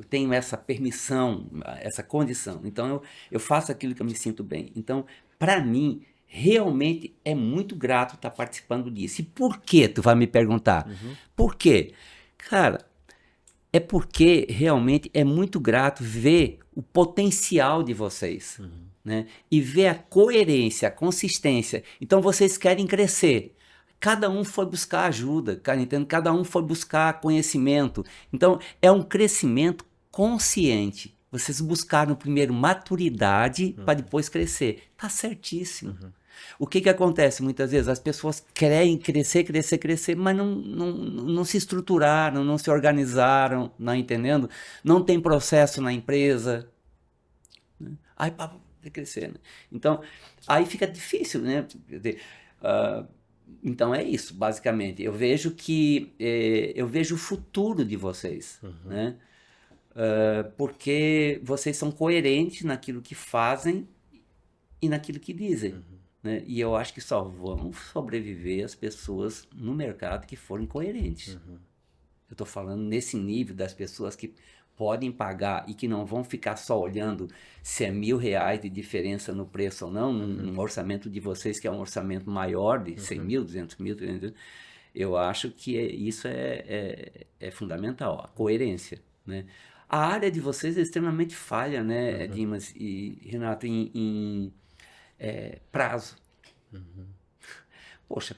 tenho essa permissão, essa condição. Então, eu faço aquilo que eu me sinto bem. Então, para mim, realmente é muito grato estar participando disso. E por quê? Tu vai me perguntar. Por quê? Cara, é porque realmente é muito grato ver o potencial de vocês. Né? E ver a coerência, a consistência. Então, vocês querem crescer. Cada um foi buscar ajuda, entende? Cada um foi buscar conhecimento. Então, é um crescimento consciente. Vocês buscaram primeiro maturidade para depois crescer. Tá certíssimo. O que acontece muitas vezes? As pessoas querem crescer, mas não se estruturaram, não se organizaram, não entendendo? Não tem processo na empresa. Né? Aí, para crescer. Né? Então, aí fica difícil, né? Então é isso, basicamente. Eu vejo eu vejo o futuro de vocês, né? Porque vocês são coerentes naquilo que fazem e naquilo que dizem. Né? E eu acho que só vão sobreviver as pessoas no mercado que forem coerentes. Eu estou falando nesse nível das pessoas que podem pagar e que não vão ficar só olhando se é R$1.000 de diferença no preço ou não, num orçamento de vocês que é um orçamento maior de 100 mil, 200 mil, 300 mil. Eu acho que isso é fundamental, a coerência. Né? A área de vocês é extremamente falha, né, Dimas e Renato, em prazo. Poxa,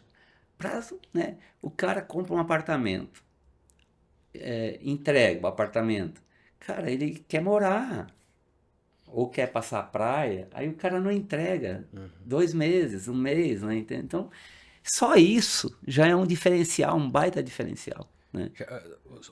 prazo, né? O cara compra um apartamento. entrega o apartamento, cara, ele quer morar ou quer passar a praia, aí o cara não entrega 2 meses, 1 mês, né? Então, só isso já é um diferencial, um baita diferencial, né?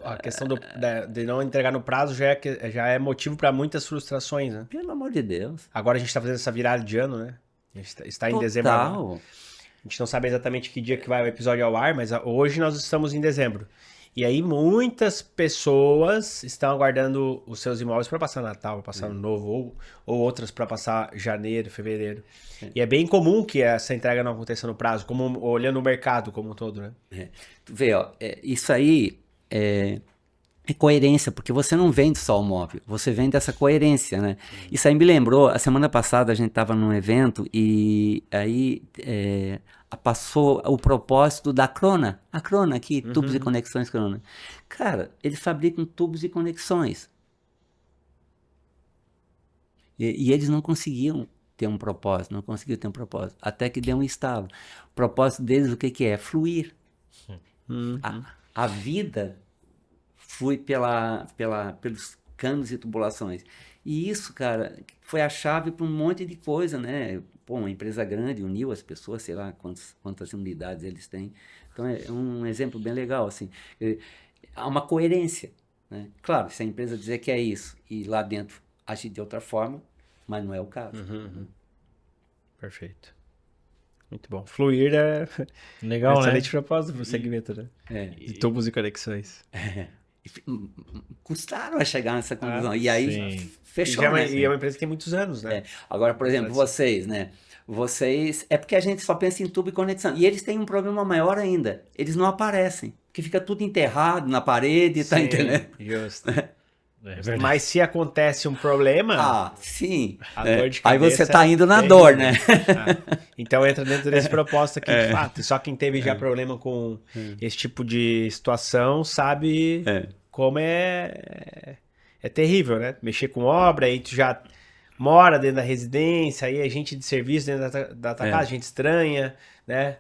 A questão de não entregar no prazo já é motivo para muitas frustrações, né? Pelo amor de Deus. Agora a gente está fazendo essa virada de ano, né? A gente está em dezembro agora. Total. A gente não sabe exatamente que dia que vai o episódio ao ar, mas hoje nós estamos em dezembro. E aí muitas pessoas estão aguardando os seus imóveis para passar Natal, para passar Ano Novo, ou outras para passar janeiro, fevereiro. E é bem comum que essa entrega não aconteça no prazo, como olhando o mercado como um todo, né? Tu vê, ó, isso aí é coerência, porque você não vende só o móvel, você vende essa coerência, né? Isso aí me lembrou, a semana passada a gente estava num evento e aí passou o propósito da Crona, a Crona aqui, tubos e conexões Crona. Cara, eles fabricam tubos e conexões. E eles não conseguiam ter um propósito, até que deu um estalo. O propósito deles, o que é? Fluir. A vida flui pelos canos e tubulações. E isso, cara, foi a chave para um monte de coisa, né? Pô, uma empresa grande uniu as pessoas, sei lá quantas unidades eles têm. Então, é um exemplo bem legal, assim. Há uma coerência, né? Claro, se a empresa dizer que é isso e lá dentro agir de outra forma, mas não é o caso. Perfeito. Muito bom. Fluir é Legal, um né? excelente propósito para o segmento, né? De tubos e conexões. Custaram a chegar nessa conclusão. E aí, sim. fechou, E é uma empresa que tem muitos anos, né? Agora, por exemplo, vocês, né? Vocês... É porque a gente só pensa em tubo e conexão. E eles têm um problema maior ainda. Eles não aparecem. Porque fica tudo enterrado na parede, tá entendendo? Justo. É verdade. Mas se acontece um problema, sim. a dor de Aí cabeça você tá indo na é dor, terrível. né? Então entra dentro desse propósito aqui, de fato. E só quem teve já problema com esse tipo de situação sabe como é terrível, né? Mexer com obra, aí tu já mora dentro da residência, aí é gente de serviço dentro da tua casa, gente estranha, né?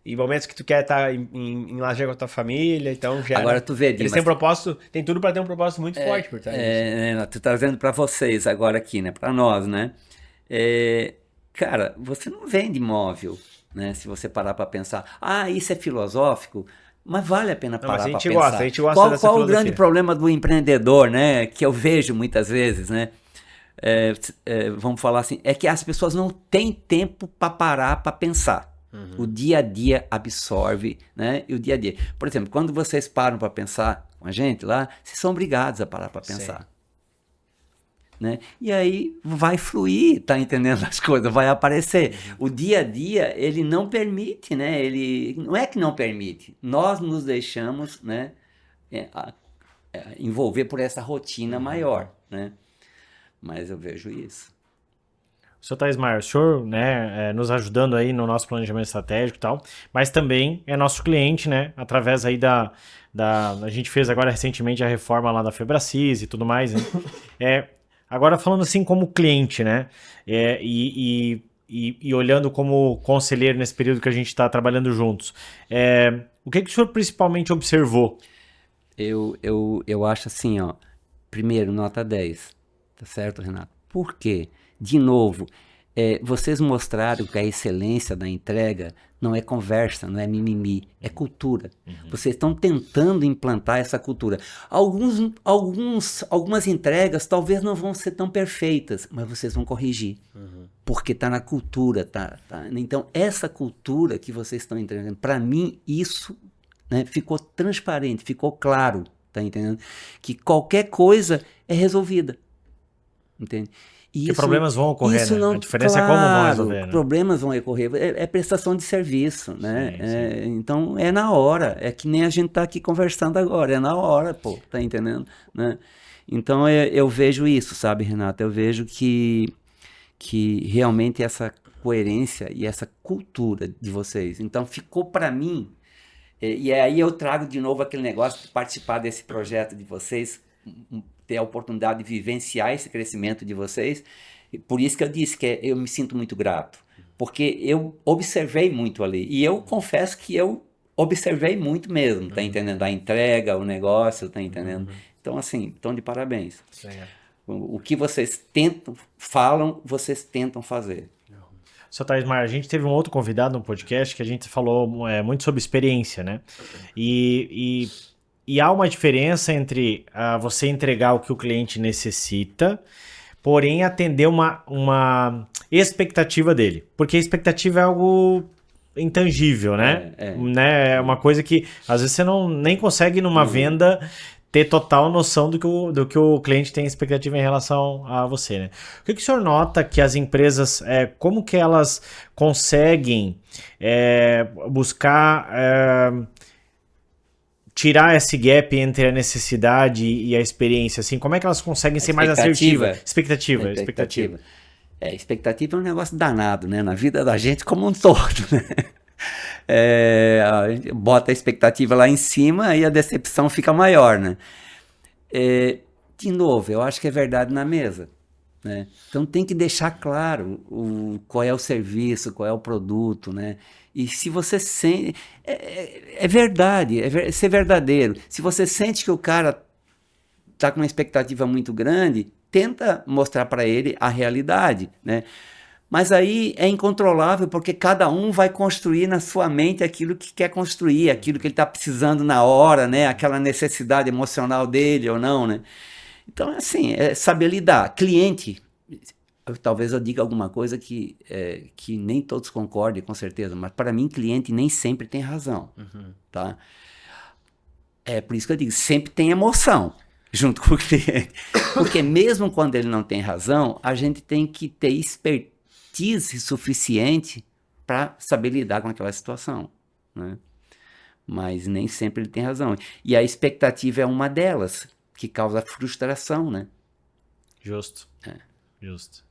E momentos que tu quer estar em lazer com a tua família, então já. Agora tu vê, Dimas, eles têm um propósito, tem tudo para ter um propósito muito forte por trás disso. Tô trazendo para vocês agora aqui, né? Para nós, né? Cara, você não vende imóvel, né? Se você parar para pensar, isso é filosófico, mas vale a pena parar para pensar. A gente gosta qual dessa o grande problema do empreendedor, né? Que eu vejo muitas vezes, né? Vamos falar assim, é que as pessoas não têm tempo para parar para pensar. O dia a dia absorve, né? E o dia a dia. Por exemplo, quando vocês param para pensar com a gente lá, vocês são obrigados a parar para pensar. Né? E aí vai fluir, tá entendendo as coisas? Vai aparecer. O dia a dia, ele não permite, né? Ele não é que não permite. Nós nos deixamos, né? Envolver por essa rotina maior, né? Mas eu vejo isso. Sr. Thais Maia, o senhor, né, nos ajudando aí no nosso planejamento estratégico e tal, mas também é nosso cliente, né, através aí a gente fez agora recentemente a reforma lá da Febracis e tudo mais, né? Agora falando assim como cliente, né, e olhando como conselheiro nesse período que a gente está trabalhando juntos, o que o senhor principalmente observou? Eu acho assim, ó, primeiro, nota 10, tá certo, Renato? Por quê? De novo, vocês mostraram que a excelência da entrega não é conversa, não é mimimi, é cultura. Vocês estão tentando implantar essa cultura. Algumas entregas talvez não vão ser tão perfeitas, mas vocês vão corrigir. Porque está na cultura. Tá. Então, essa cultura que vocês estão entregando, para mim, isso, né, ficou transparente, ficou claro, tá entendendo? Que qualquer coisa é resolvida. Entende? Porque problemas vão ocorrer, né? A diferença é como vão resolver, né? Problemas vão ocorrer. É prestação de serviço, né? Sim. Então, é na hora. É que nem a gente tá aqui conversando agora. É na hora, pô. Tá entendendo? Né? Então, eu vejo isso, sabe, Renato? Eu vejo que realmente essa coerência e essa cultura de vocês. Então, ficou para mim... E aí eu trago de novo aquele negócio de participar desse projeto de vocês... ter a oportunidade de vivenciar esse crescimento de vocês. Por isso que eu disse que eu me sinto muito grato. Porque eu observei muito ali. E eu confesso que eu observei muito mesmo, tá entendendo? A entrega, o negócio, tá entendendo? Então, assim, estão de parabéns. O que vocês falam, vocês tentam fazer. Seu Taismar, a gente teve um outro convidado no podcast que a gente falou muito sobre experiência, né? E há uma diferença entre você entregar o que o cliente necessita, porém atender uma expectativa dele. Porque a expectativa é algo intangível, né? É uma coisa que às vezes você nem consegue numa venda ter total noção do que o cliente tem expectativa em relação a você, né? O que o senhor nota que as empresas, como que elas conseguem buscar tirar esse gap entre a necessidade e a experiência, assim? Como é que elas conseguem ser mais assertivas? Expectativa. Expectativa é um negócio danado, né? Na vida da gente como um todo, né? A gente bota a expectativa lá em cima e a decepção fica maior, né? De novo, eu acho que é verdade na mesa, né? Então tem que deixar claro qual é o serviço, qual é o produto, né? E se você sente... É verdade, ser verdadeiro. Se você sente que o cara está com uma expectativa muito grande, tenta mostrar para ele a realidade, né? Mas aí é incontrolável, porque cada um vai construir na sua mente aquilo que quer construir, aquilo que ele está precisando na hora, né? Aquela necessidade emocional dele ou não, né? Então, assim, é saber lidar. Cliente, talvez eu diga alguma coisa que nem todos concordem, com certeza, mas para mim, cliente nem sempre tem razão, tá? É por isso que eu digo, sempre tem emoção junto com o cliente. Porque mesmo quando ele não tem razão, a gente tem que ter expertise suficiente para saber lidar com aquela situação, né? Mas nem sempre ele tem razão. E a expectativa é uma delas, que causa frustração, né? Justo. Justo.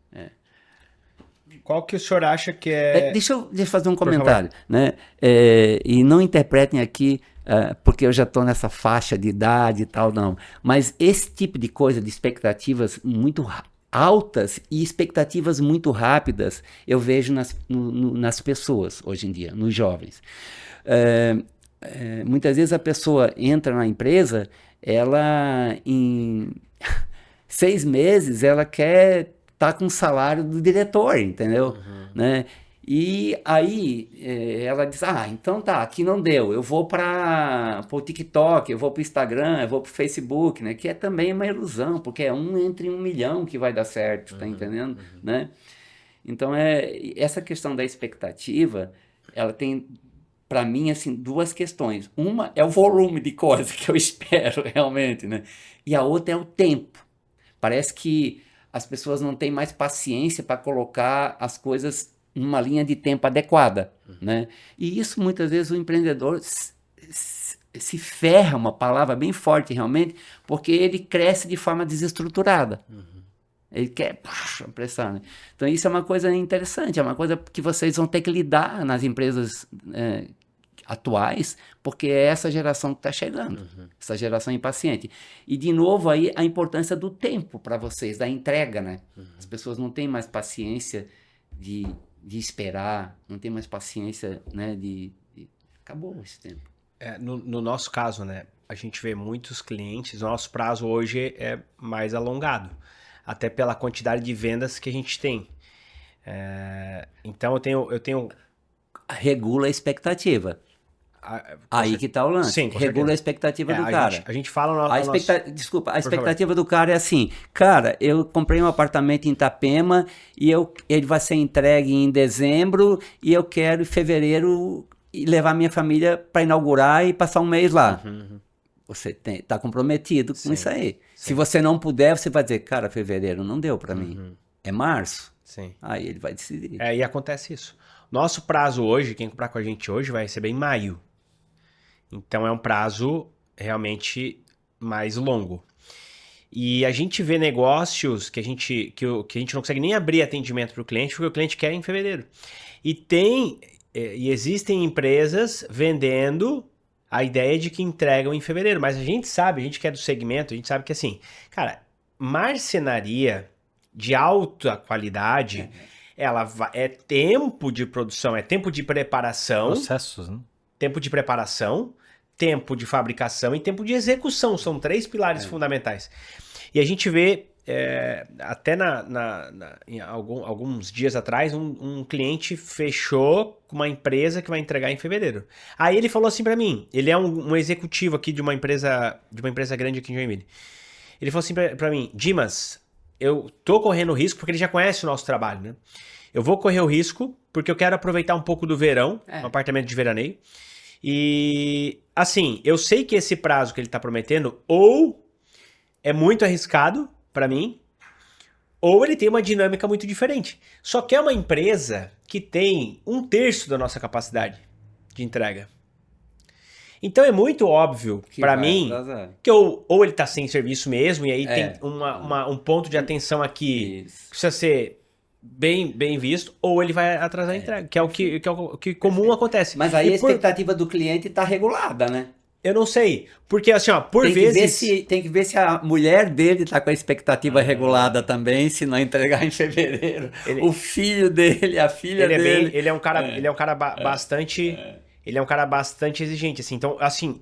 Qual que o senhor acha que é... Deixa eu fazer um comentário, né? E não interpretem aqui, porque eu já estou nessa faixa de idade e tal, não. Mas esse tipo de coisa, de expectativas muito altas e expectativas muito rápidas, eu vejo nas pessoas hoje em dia, nos jovens. Muitas vezes a pessoa entra na empresa, ela em 6 meses ela quer estar com o salário do diretor, entendeu? Né? E aí ela diz, então tá, aqui não deu, eu vou para o TikTok, eu vou para o Instagram, eu vou para o Facebook, né? Que é também uma ilusão, porque é 1 entre 1 milhão que vai dar certo, tá entendendo? Né? Então, essa questão da expectativa, ela tem, para mim, assim, 2 questões. Uma é o volume de coisa que eu espero realmente, né? E a outra é o tempo. Parece que as pessoas não têm mais paciência para colocar as coisas numa linha de tempo adequada, né? E isso, muitas vezes, o empreendedor se ferra, uma palavra bem forte realmente, porque ele cresce de forma desestruturada. Ele quer apressar, né? Então, isso é uma coisa interessante, é uma coisa que vocês vão ter que lidar nas empresas atuais, porque é essa geração que está chegando, essa geração impaciente. E, de novo, aí a importância do tempo para vocês, da entrega, né? As pessoas não têm mais paciência de esperar, não tem mais paciência, né, acabou esse tempo. No nosso caso, né, a gente vê muitos clientes, nosso prazo hoje é mais alongado, até pela quantidade de vendas que a gente tem. Então eu tenho... Regula a expectativa. Aí que está o lance. Sim, regula a expectativa do cara. A gente fala... Desculpa, a expectativa do cara é assim, cara, eu comprei um apartamento em Itapema e ele vai ser entregue em dezembro e eu quero em fevereiro levar minha família para inaugurar e passar um mês lá. Você está comprometido com isso aí. Sim. Se você não puder, você vai dizer, cara, fevereiro não deu para mim. É março. Sim. Aí ele vai decidir. E acontece isso. Nosso prazo hoje, quem comprar com a gente hoje vai receber em maio. Então é um prazo realmente mais longo. E a gente vê negócios que a gente não consegue nem abrir atendimento para o cliente, porque o cliente quer em fevereiro. E existem empresas vendendo a ideia de que entregam em fevereiro. Mas a gente sabe, a gente que é do segmento, a gente sabe que assim, cara, marcenaria de alta qualidade, ela é tempo de produção, é tempo de preparação. Processos, né? Tempo de preparação, tempo de fabricação e tempo de execução. São 3 pilares fundamentais. E a gente vê, até em alguns dias atrás, um cliente fechou com uma empresa que vai entregar em fevereiro. Aí ele falou assim pra mim, ele é um executivo aqui de uma empresa grande aqui em Joinville. Ele falou assim pra mim, Dimas, eu tô correndo risco, porque ele já conhece o nosso trabalho, né? Eu vou correr o risco, porque eu quero aproveitar um pouco do verão, um apartamento de veraneio. E, assim, eu sei que esse prazo que ele tá prometendo, ou é muito arriscado pra mim, ou ele tem uma dinâmica muito diferente. Só que é uma empresa que tem 1/3 da nossa capacidade de entrega. Então é muito óbvio pra mim que ou ele tá sem serviço mesmo, e aí tem um ponto de atenção aqui que precisa ser bem visto, ou ele vai atrasar a entrega, que é o que comum acontece. Mas aí a expectativa do cliente tá regulada, né? Eu não sei, porque assim, ó, por vezes... Tem que ver se a mulher dele tá com a expectativa regulada também, se não entregar em fevereiro. O filho dele, a filha dele... Ele é um cara bastante... Ele é um cara bastante exigente, assim. Então, assim,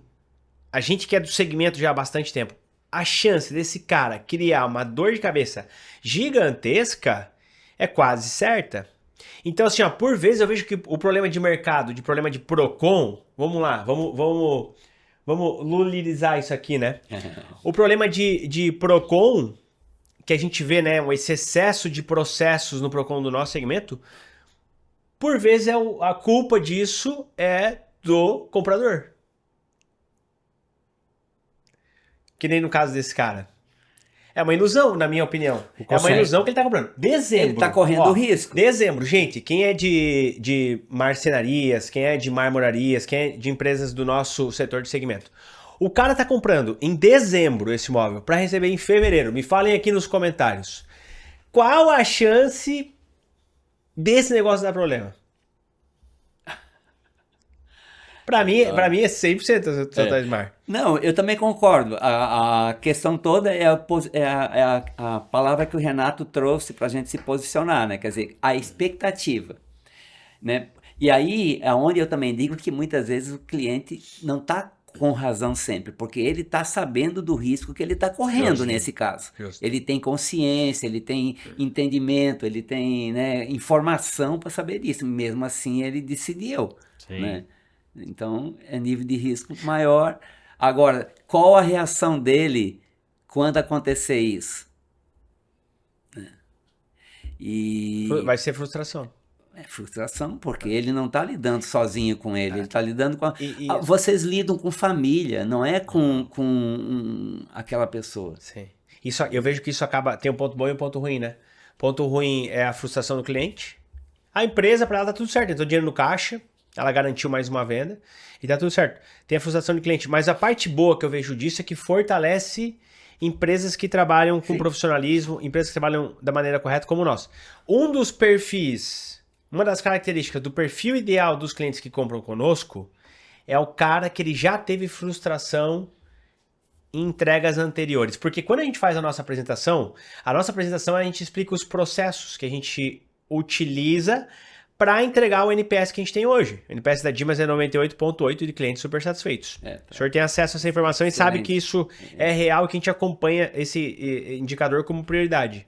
a gente que é do segmento já há bastante tempo, a chance desse cara criar uma dor de cabeça gigantesca é quase certa. Então, assim, ó, por vezes eu vejo que o problema de mercado, de problema de Procon, vamos lá, vamos lulizar isso aqui, né? O problema de Procon, que a gente vê, né, esse excesso de processos no Procon do nosso segmento, por vezes a culpa disso é do comprador. Que nem no caso desse cara. É uma ilusão, na minha opinião. É uma ilusão que ele tá comprando. Dezembro. Ele tá correndo risco. Dezembro, gente, quem é de marcenarias, quem é de marmorarias, quem é de empresas do nosso setor de segmento. O cara tá comprando em dezembro esse imóvel para receber em fevereiro. Me falem aqui nos comentários. Qual a chance desse negócio dar problema? Pra mim é 100%, Sr. Ismar. Não, eu também concordo. A questão toda é a palavra que o Renato trouxe para a gente se posicionar, né? Quer dizer, a expectativa, né? E aí é onde eu também digo que muitas vezes o cliente não está com razão sempre, porque ele está sabendo do risco que ele está correndo nesse caso. Ele tem consciência, ele tem entendimento, ele tem, né, informação para saber disso. Mesmo assim, ele decidiu, né? Então, é nível de risco maior. Agora, qual a reação dele quando acontecer isso? Vai ser frustração. É frustração, porque ele não está lidando sozinho com ele, ele está lidando com... Vocês lidam com família, não é com aquela pessoa. Sim. Eu vejo que isso acaba... Tem um ponto bom e um ponto ruim, né? Ponto ruim é a frustração do cliente. A empresa, para ela, tá tudo certo. Entrou dinheiro no caixa, ela garantiu mais uma venda e tá tudo certo. Tem a frustração do cliente. Mas a parte boa que eu vejo disso é que fortalece empresas que trabalham com profissionalismo, empresas que trabalham da maneira correta como nós. Um dos perfis, uma das características do perfil ideal dos clientes que compram conosco é o cara que ele já teve frustração em entregas anteriores. Porque quando a gente faz a nossa apresentação a gente explica os processos que a gente utiliza para entregar o NPS que a gente tem hoje. O NPS da Dimas é 98,8 de clientes super satisfeitos. O senhor tem acesso a essa informação e sabe que isso é real e que a gente acompanha esse indicador como prioridade.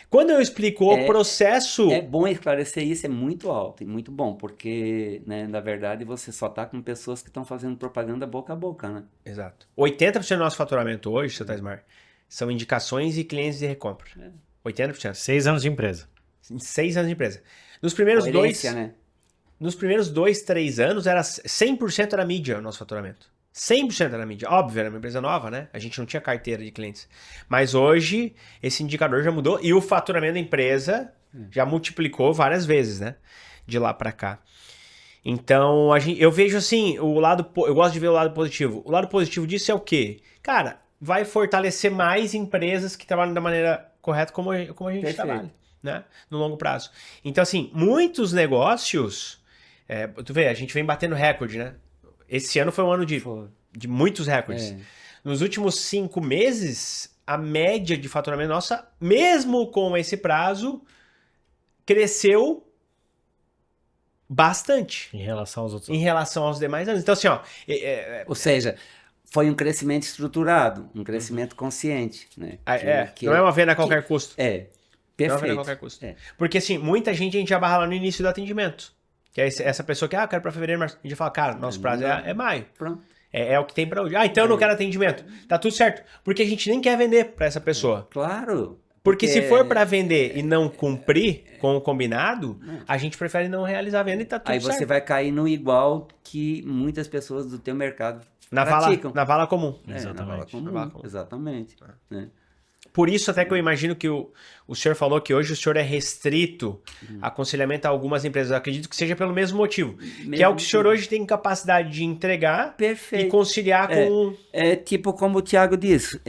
Quando eu explico o processo... É bom esclarecer isso, é muito alto e muito bom, porque, né, na verdade, você só está com pessoas que estão fazendo propaganda boca a boca, né? Exato. 80% do nosso faturamento hoje, Sr. Ismar, são indicações e clientes de recompra. 80%. 6 anos de empresa. 6 anos de empresa. Nos primeiros Nos primeiros 2, 3 anos, 100% era mídia o nosso faturamento. 100% era mídia. Óbvio, era uma empresa nova, né? A gente não tinha carteira de clientes. Mas hoje, esse indicador já mudou e o faturamento da empresa já multiplicou várias vezes, né? De lá pra cá. Então, eu vejo assim, eu gosto de ver o lado positivo. O lado positivo disso é o quê? Cara, vai fortalecer mais empresas que trabalham da maneira correta como a gente trabalha. Né? No longo prazo. Então, assim, muitos negócios... tu vê, a gente vem batendo recorde, né? Esse ano foi um ano de muitos recordes. Nos últimos 5 meses, a média de faturamento nossa, mesmo com esse prazo, cresceu bastante Em relação aos outros. em relação aos demais anos. Então, assim, ó, Ou seja, foi um crescimento estruturado, um crescimento consciente, né? não é uma venda a qualquer custo. É, Não é uma perfeito. venda a qualquer custo. É. Porque, assim, muita gente a gente já barra lá no início do atendimento. Que é essa pessoa que, eu quero pra fevereiro, março. A gente fala, cara, nosso prazo é maio. Pronto. É o que tem pra hoje. Ah, então eu não quero atendimento. Tá tudo certo. Porque a gente nem quer vender pra essa pessoa. Claro. Porque se for pra vender e não cumprir com o combinado, a gente prefere não realizar a venda e tá tudo Aí certo. você vai cair no igual que muitas pessoas do teu mercado Na praticam. vala comum. É, Exatamente. na vala comum, Na vala comum. exatamente. Né? Por isso até que eu imagino que o senhor falou que hoje o senhor é restrito a aconselhamento a algumas empresas. Eu acredito que seja pelo mesmo motivo. Que é o que o senhor hoje tem capacidade de entregar Perfeito. e conciliar com... É tipo como o Tiago disse,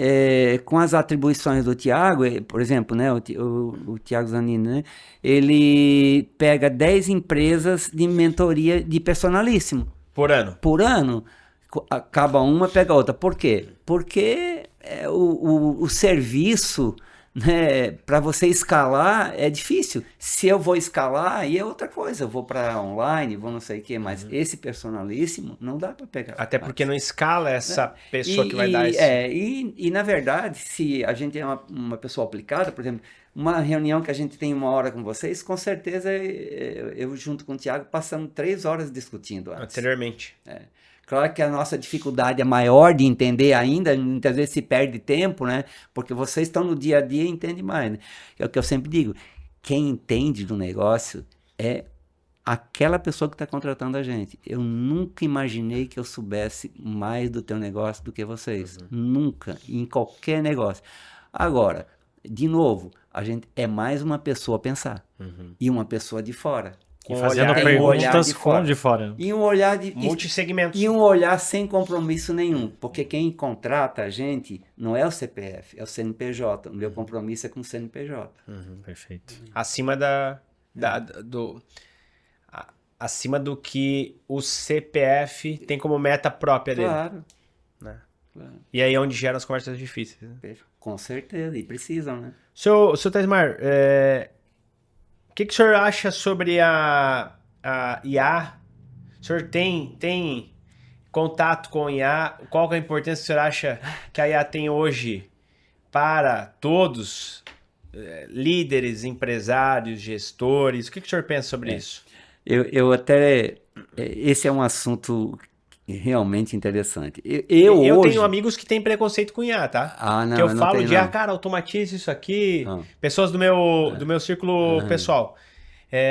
com as atribuições do Tiago, por exemplo, né, o Tiago Zanini, né, ele pega 10 empresas de mentoria de personalíssimo Por ano. por ano, acaba uma, pega outra. Por quê? Porque o serviço, né, para você escalar é difícil. Se eu vou escalar, aí é outra coisa. Eu vou para online, vou não sei o quê, mas esse personalíssimo não dá para pegar. Até porque não escala essa pessoa que vai dar esse... E na verdade, se a gente é uma pessoa aplicada, por exemplo, uma reunião que a gente tem 1 hora com vocês, com certeza eu junto com o Tiago passamos 3 horas discutindo antes. Anteriormente. Claro que a nossa dificuldade é maior de entender ainda, muitas vezes se perde tempo, né? Porque vocês estão no dia a dia e entendem mais, né? É o que eu sempre digo, quem entende do negócio é aquela pessoa que está contratando a gente. Eu nunca imaginei que eu soubesse mais do teu negócio do que vocês. Nunca, em qualquer negócio. Agora, de novo, a gente é mais uma pessoa a pensar. E uma pessoa de fora. E fazendo olhar- perguntas de com fora. de fora. E um olhar de... Multissegmentos. E um olhar sem compromisso nenhum, porque quem contrata a gente não é o CPF, é o CNPJ. O meu compromisso é com o CNPJ. Perfeito. Acima acima do que o CPF tem como meta própria dele. Claro. Né? Claro. E aí é onde geram as conversas difíceis. Né? Com certeza, e precisam, né? Seu Tesmar, o que o senhor acha sobre a IA? O senhor tem contato com a IA? Qual que é a importância que o senhor acha que a IA tem hoje para todos, líderes, empresários, gestores? O que o senhor pensa sobre isso? Eu até... Esse é um assunto realmente interessante. Eu hoje... tenho amigos que têm preconceito com IA, tá? Ah, não, que eu não falo tenho, de IA, não. cara, automatiza isso aqui. Não. Pessoas do meu círculo pessoal.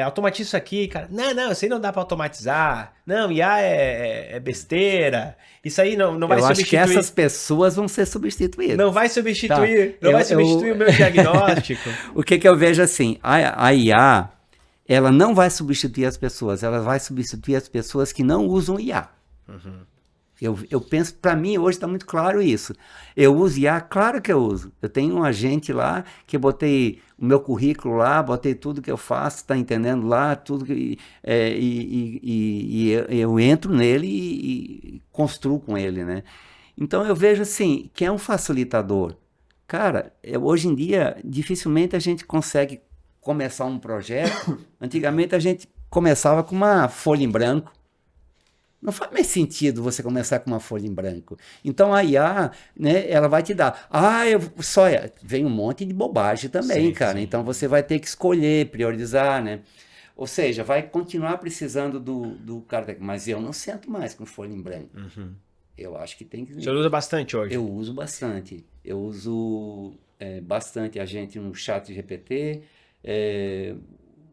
Automatiza isso aqui, cara. Não, isso aí não dá pra automatizar. Não, IA é besteira. Isso aí não vai eu acho que substituir. essas pessoas vão ser substituídas. Não vai substituir. Tá. Não vai substituir o meu diagnóstico. O que eu vejo assim, a IA, ela não vai substituir as pessoas, ela vai substituir as pessoas que não usam IA. Eu penso, para mim hoje está muito claro isso. Eu uso IA, claro que eu uso. Eu tenho um agente lá que eu botei o meu currículo lá, botei tudo que eu faço, tá entendendo lá, tudo que eu entro nele e construo com ele, né? Então eu vejo assim, que é um facilitador. Cara, hoje em dia dificilmente a gente consegue começar um projeto. Antigamente a gente começava com uma folha em branco. Não faz mais sentido você começar com uma folha em branco. Então a IA, né, ela vai te dar. Vem um monte de bobagem também, cara. Sim. Então você vai ter que escolher, priorizar, né? Ou seja, vai continuar precisando do cara. Mas eu não sento mais com folha em branco. Eu acho que tem que... Você usa bastante hoje? Eu uso bastante. Eu uso bastante a gente no ChatGPT.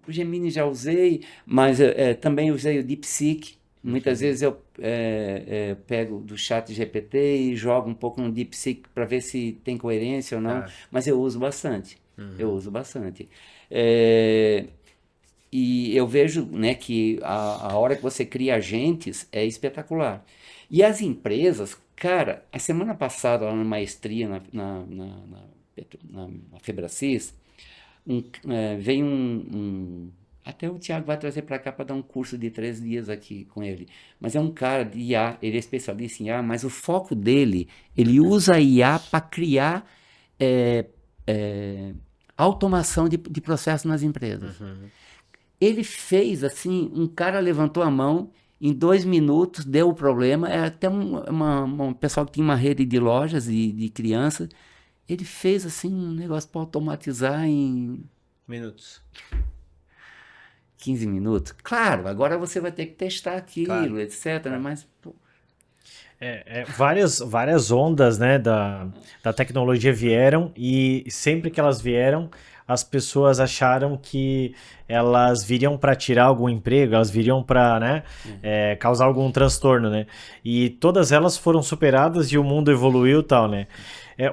O Gemini já usei, mas também usei o DeepSeek. Muitas vezes eu pego do ChatGPT e jogo um pouco no DeepSeek para ver se tem coerência ou não, mas eu uso bastante. Eu uso bastante. E eu vejo, né, que a hora que você cria agentes é espetacular. E as empresas, cara, a semana passada, lá na maestria na Febracis, veio até o Tiago vai trazer para cá para dar um curso de 3 dias aqui com ele. Mas é um cara de IA, ele é especialista em IA, mas o foco dele, ele usa a IA para criar automação de processos nas empresas. Ele fez assim, um cara levantou a mão, em 2 minutos deu o problema, é até um pessoal que tinha uma rede de lojas de crianças, ele fez assim um negócio para automatizar em Minutos. 15 minutos. Claro, agora você vai ter que testar aquilo, Claro. etc. Mas, pô, Várias ondas, né, da tecnologia vieram e sempre que elas vieram, as pessoas acharam que elas viriam para tirar algum emprego, elas viriam para, né, causar algum transtorno, né? E todas elas foram superadas e o mundo evoluiu e tal, né?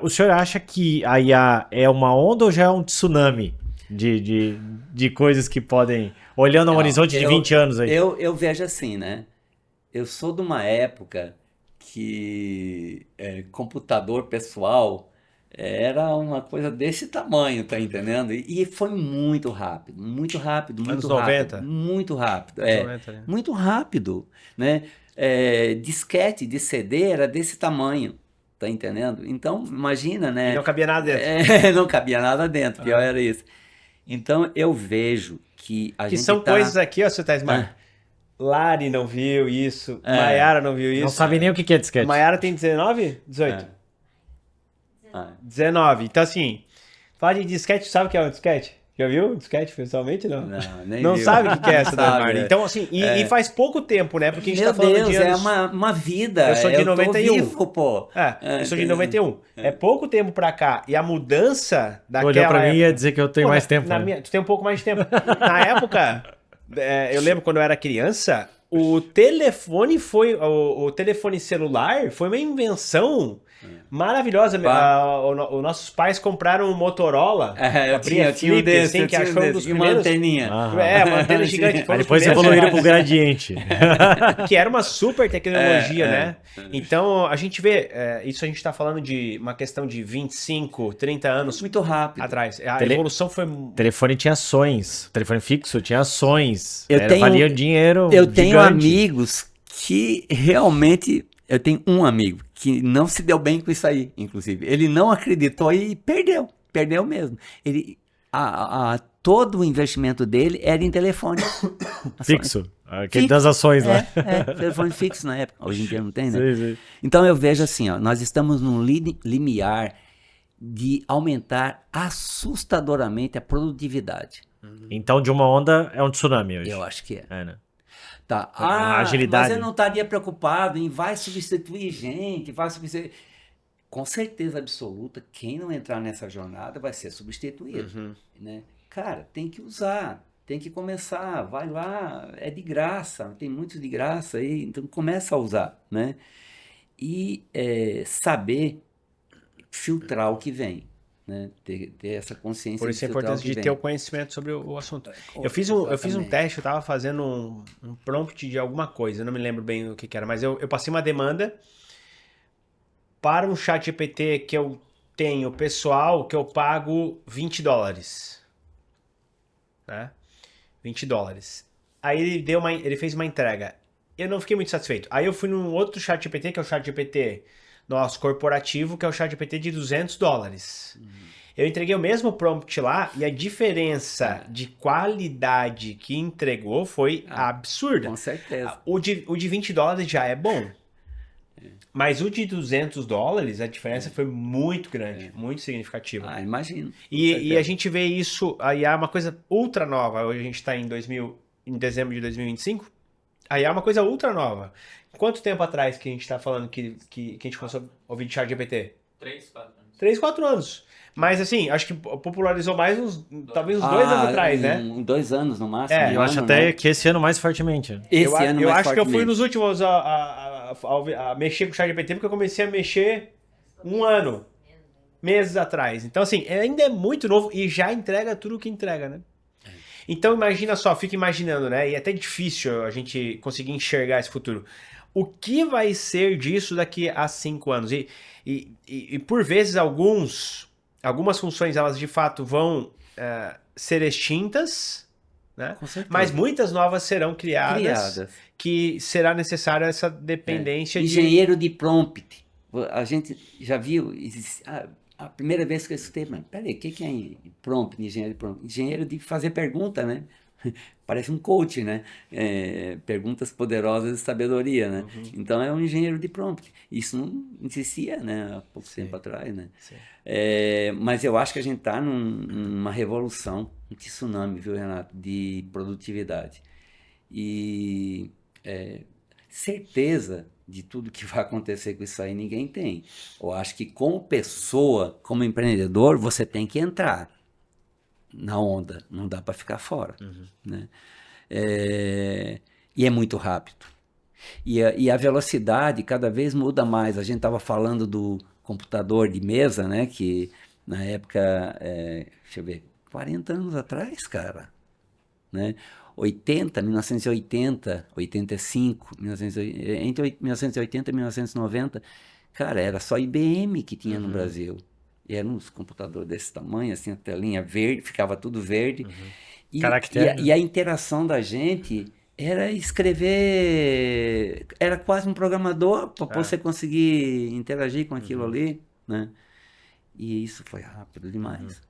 O senhor acha que a IA é uma onda ou já é um tsunami de coisas que podem, olhando a um não, horizonte de 20 anos aí? eu vejo assim, né? Eu sou de uma época que computador pessoal era uma coisa desse tamanho, tá entendendo? E foi muito rápido, muito rápido, muito Anos rápido, 90? muito rápido, Anos 90, né? muito rápido, né? Disquete de CD era desse tamanho, tá entendendo? Então, imagina, E né? não cabia nada dentro. Não cabia nada dentro, pior era isso. Então, eu vejo que a Que gente são tá... coisas aqui, ó, seu Tesmar. Lari não viu isso, É. Maiara não viu isso. Não sabe nem o que é disquete. Maiara tem 19? 18? Ah, 19. Então, assim, fala de disquete, sabe o que é um disquete? Já viu disquete pessoalmente? Não. não, nem Não viu. sabe o que é essa, Não sabe, Tesmar. Então, assim, e faz pouco tempo, né? Porque a gente Meu tá falando Deus, de anos... uma vida. Eu sou de tô 91. vivo, pô. Eu sou de entendeu? 91. É pouco tempo pra cá. E a mudança daquela Olhou pra mim e ia época... dizer que eu tenho Pô, mais tempo. na né? minha- tu tem um pouco mais de tempo. Na época, eu lembro quando eu era criança, o telefone o telefone celular foi uma invenção maravilhosa. Os nossos pais compraram um Motorola. Eu tinha um flip, desse, assim, eu que tinha achou um dos e uma primeiros. anteninha. Aham. Uma antena gigante. Foi Aí um dos depois primeiros evoluíram pro celulares. gradiente. Que era uma super tecnologia, É, né? Então, a gente vê, isso a gente tá falando de uma questão de 25, 30 anos Muito rápido. atrás. A Tele- evolução foi... O telefone tinha ações. O telefone fixo tinha ações. Eu tenho- valia dinheiro. Eu tenho gigante. amigos que realmente... Eu tenho um amigo que não se deu bem com isso aí, inclusive. Ele não acreditou e perdeu. Perdeu mesmo. Todo o investimento dele era em telefone. Fixo. Aquele Fixo. das ações lá. Telefone fixo na época. Hoje em dia não tem, né? Sei, sei. Então eu vejo assim, ó, nós estamos num limiar de aumentar assustadoramente a produtividade. Então, de uma onda é um tsunami hoje. Eu acho que é. É, né? Tá. A agilidade. Mas eu não estaria preocupado em vai substituir gente, vai substituir. Com certeza absoluta, quem não entrar nessa jornada vai ser substituído. Né? Cara, tem que usar, tem que começar, vai lá, é de graça, tem muitos de graça aí, então começa a usar, né? E saber filtrar o que vem, né? Ter essa consciência Por de isso a filtrar importância o que de vem. ter o conhecimento sobre o assunto. Eu fiz um Exatamente. teste, eu tava fazendo um prompt de alguma coisa, eu não me lembro bem o que era, mas eu passei uma demanda para um chat GPT que eu tenho pessoal, que eu pago $20. Né? $20. Aí ele fez uma entrega. Eu não fiquei muito satisfeito. Aí eu fui num outro chat GPT, que é o chat GPT nosso corporativo, que é o chat GPT de $200. Eu entreguei o mesmo prompt lá e a diferença de qualidade que entregou foi absurda. Com certeza. O de $20 já é bom. Mas o de $200, a diferença foi muito grande, muito significativa. Ah, imagino. E a gente vê isso, a IA é uma coisa ultra nova. Hoje a gente está em dezembro de 2025. A IA é uma coisa ultra nova. Quanto tempo atrás que a gente está falando que a gente começou a ouvir de chat GPT? 3, 4 anos. 3, 4 anos. Mas assim, acho que popularizou mais talvez uns 2 anos atrás, né? 2 anos no máximo. É, Eu acho até que esse ano mais fortemente. Esse ano eu mais acho que eu fui fortemente. nos últimos a mexer com o chat GPT, porque eu comecei a mexer meses atrás. Então, assim, ainda é muito novo e já entrega tudo o que entrega, né? Então, imagina só, fica imaginando, né? E é até difícil a gente conseguir enxergar esse futuro. O que vai ser disso daqui a 5 anos? E por vezes, algumas funções, elas de fato vão ser extintas, né? Com certeza. Mas muitas novas serão criadas. Que será necessária essa dependência de... Engenheiro de prompt. A gente já viu... A primeira vez que eu escutei, mas peraí, o que é prompt, engenheiro de prompt? Engenheiro de fazer pergunta, né? Parece um coach, né? Perguntas poderosas de sabedoria, né? Então é um engenheiro de prompt. Isso não existia, né, há pouco tempo atrás, né? Mas eu acho que a gente está numa revolução, um tsunami, viu, Renato, de produtividade. E certeza de tudo que vai acontecer com isso aí ninguém tem. Eu acho que como pessoa, como empreendedor, você tem que entrar na onda, não dá para ficar fora, né? E é muito rápido. E a velocidade cada vez muda mais. A gente estava falando do computador de mesa, né? Que na época, deixa eu ver, 40 anos atrás, cara, né? 1980, 85, entre 1980 e 1990, cara, era só IBM que tinha no Brasil. E eram uns computadores desse tamanho, assim, a telinha verde, ficava tudo verde. E a interação da gente era escrever, era quase um programador para você conseguir interagir com aquilo ali, né? E isso foi rápido demais.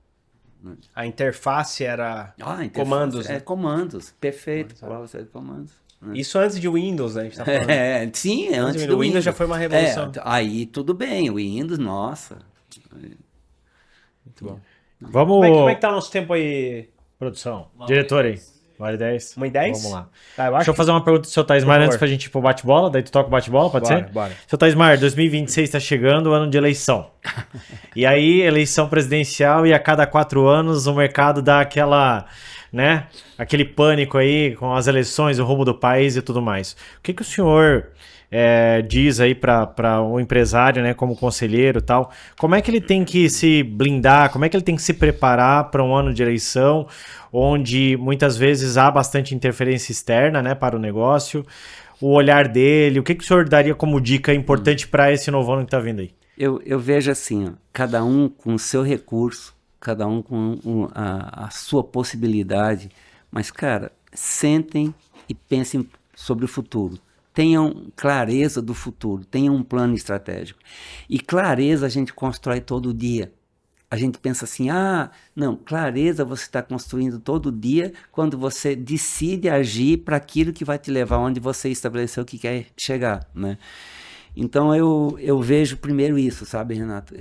A interface era comandos, né? Comandos, perfeito, palavra de comandos. Né? Isso antes de Windows, né? A gente tá falando. Sim, antes do Windows já foi uma revolução. Aí tudo bem, o Windows, nossa. Muito bom. Vamos... Como é que tá o nosso tempo aí? Produção, diretor aí. Vale 10. 1:10? Vamos lá. Tá, Deixa eu fazer uma pergunta pro seu Taismar antes pra gente ir pro bate-bola, daí tu toca o bate-bola, pode ser? Bora. Seu Taismar, 2026 tá chegando, ano de eleição. E aí, eleição presidencial, e a cada 4 anos o mercado dá aquela, né, aquele pânico aí com as eleições, o rumo do país e tudo mais. O que o senhor diz aí para um empresário, né, como conselheiro e tal, como é que ele tem que se blindar, como é que ele tem que se preparar para um ano de eleição, onde muitas vezes há bastante interferência externa, né, para o negócio, o olhar dele, o que o senhor daria como dica importante para esse novo ano que está vindo aí? Eu vejo assim, ó, cada um com o seu recurso, cada um com a sua possibilidade, mas, cara, sentem e pensem sobre o futuro. Tenham clareza do futuro, tenham um plano estratégico. E clareza a gente constrói todo dia. A gente pensa assim, não, clareza você está construindo todo dia quando você decide agir para aquilo que vai te levar onde você estabeleceu que quer chegar, né? Então eu vejo primeiro isso, sabe, Renato?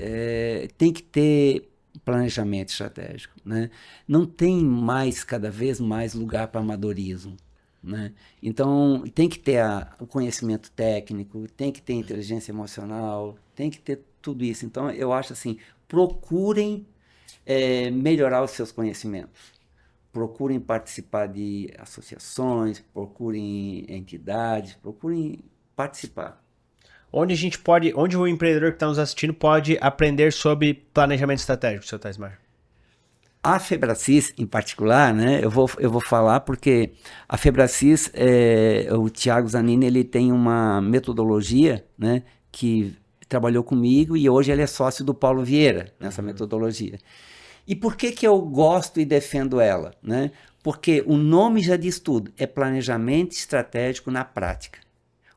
Tem que ter planejamento estratégico, né? Não tem mais, cada vez mais, lugar para amadorismo. Né? Então tem que ter o conhecimento técnico, tem que ter inteligência emocional, tem que ter tudo isso. Então eu acho assim, procurem melhorar os seus conhecimentos, procurem participar de associações, procurem entidades, procurem participar. Onde o empreendedor que está nos assistindo pode aprender sobre planejamento estratégico, seu Taismar? A Febracis, em particular, né, eu vou falar porque a Febracis, o Thiago Zanini, ele tem uma metodologia, né, que trabalhou comigo e hoje ele é sócio do Paulo Vieira nessa metodologia. E por que eu gosto e defendo ela? Né? Porque o nome já diz tudo, é planejamento estratégico na prática.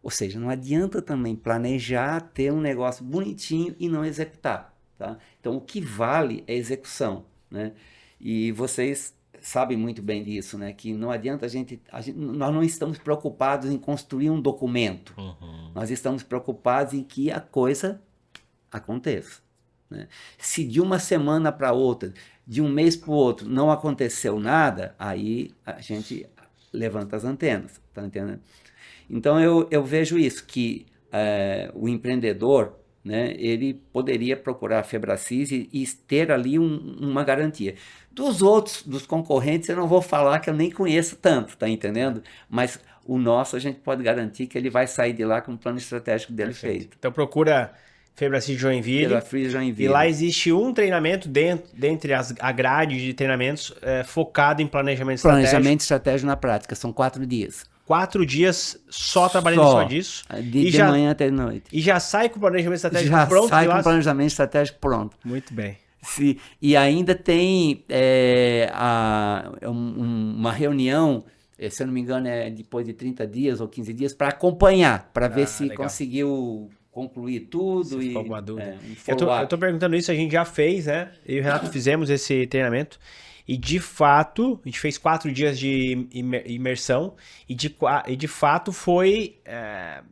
Ou seja, não adianta também planejar, ter um negócio bonitinho e não executar. Tá? Então, o que vale é execução. Né? E vocês sabem muito bem disso, né? Que não adianta nós não estamos preocupados em construir um documento, nós estamos preocupados em que a coisa aconteça. Né? Se de uma semana para outra, de um mês para o outro, não aconteceu nada, aí a gente levanta as antenas, tá entendendo? Então eu vejo isso, que o empreendedor, né, ele poderia procurar a Febracis e ter ali uma garantia. Dos concorrentes, eu não vou falar que eu nem conheço tanto, tá entendendo? Mas o nosso a gente pode garantir que ele vai sair de lá com o plano estratégico dele feito. Então procura Febracis Joinville. E lá existe um treinamento dentre a grade de treinamentos focado em planejamento estratégico. Planejamento estratégico na prática, são 4 dias. 4 dias só trabalhando só disso. De manhã até de noite. E já sai com o planejamento estratégico pronto? Já sai com o planejamento estratégico pronto. Muito bem. E ainda tem uma reunião, se eu não me engano, depois de 30 dias ou 15 dias, para acompanhar, para ver se conseguiu concluir tudo. Se ficou alguma dúvida. Um eu tô perguntando isso, a gente já fez, né? Eu e o Renato fizemos esse treinamento. E de fato, a gente fez 4 dias de imersão. E de fato foi. É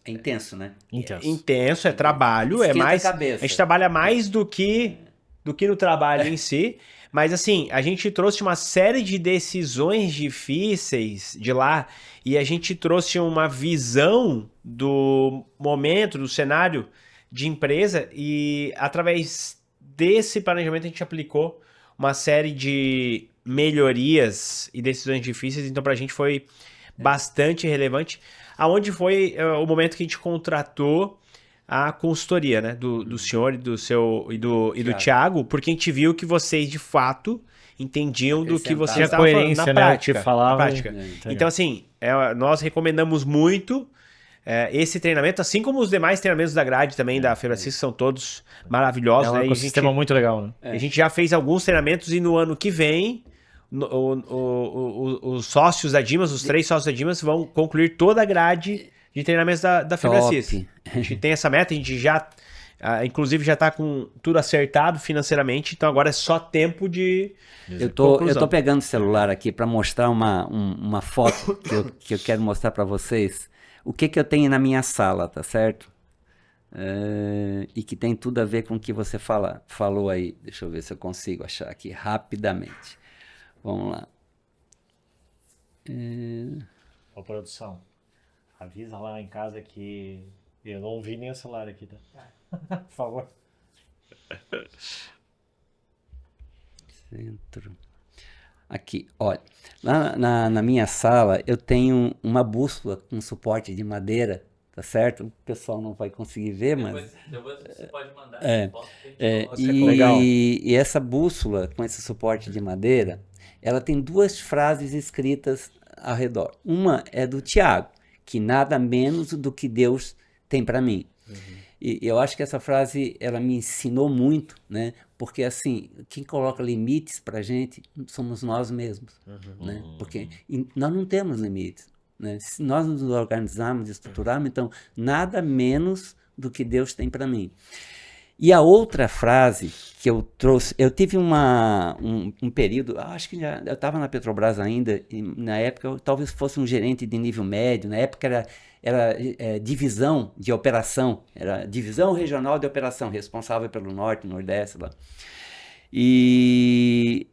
intenso, né? Intenso, é trabalho. Esquenta É mais. a cabeça. A gente trabalha mais do que no trabalho em si. Mas assim, a gente trouxe uma série de decisões difíceis de lá e a gente trouxe uma visão do momento, do cenário de empresa e através desse planejamento a gente aplicou uma série de melhorias e decisões difíceis, então pra gente foi bastante relevante, aonde foi o momento que a gente contratou a consultoria, né, do senhor e do Thiago, porque a gente viu que vocês, de fato, entendiam do que vocês estavam falando na prática. Então, assim, nós recomendamos muito esse treinamento, assim como os demais treinamentos da grade também, da Febracis, são todos maravilhosos. É um ecossistema muito legal, né? A gente já fez alguns treinamentos e no ano que vem, os sócios da Dimas, os 3 sócios da Dimas, vão concluir toda a grade de treinamentos da Febracis. A gente tem essa meta, a gente já, inclusive, já tá com tudo acertado financeiramente, então agora é só tempo de eu tô pegando o celular aqui para mostrar uma foto que eu quero mostrar para vocês. O que eu tenho na minha sala, tá certo? E que tem tudo a ver com o que você falou aí. Deixa eu ver se eu consigo achar aqui rapidamente. Vamos lá. Ô, produção, avisa lá em casa que eu não ouvi nem o celular aqui, tá? Por favor. Centro. Aqui, olha. Lá na minha sala eu tenho uma bússola com suporte de madeira, tá certo? O pessoal não vai conseguir ver, mas... Depois você pode mandar. E essa bússola com esse suporte de madeira, ela tem 2 frases escritas ao redor. Uma é do Thiago, que nada menos do que Deus tem para mim. E eu acho que essa frase, ela me ensinou muito, né? Porque, assim, quem coloca limites pra gente somos nós mesmos, né? Porque nós não temos limites, né? Se nós nos organizarmos, estruturarmos, então, nada menos do que Deus tem para mim. E a outra frase que eu trouxe, eu tive um período, acho que eu estava na Petrobras ainda, e na época eu talvez fosse um gerente de nível médio, na época era divisão de operação, era divisão regional de operação, responsável pelo norte, nordeste lá. E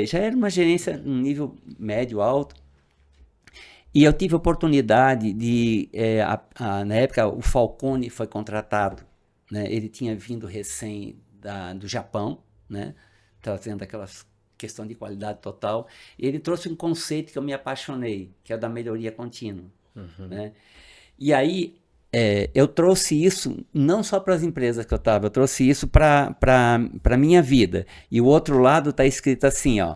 já era uma gerência um nível médio, alto. E eu tive a oportunidade de, na época, o Falcone foi contratado, né? Ele tinha vindo recém do Japão, né? Trazendo aquelas questão de qualidade total. Ele trouxe um conceito que eu me apaixonei, que é o da melhoria contínua, né? E aí, eu trouxe isso não só para as empresas que eu estava, eu trouxe isso para a minha vida. E o outro lado está escrito assim, ó,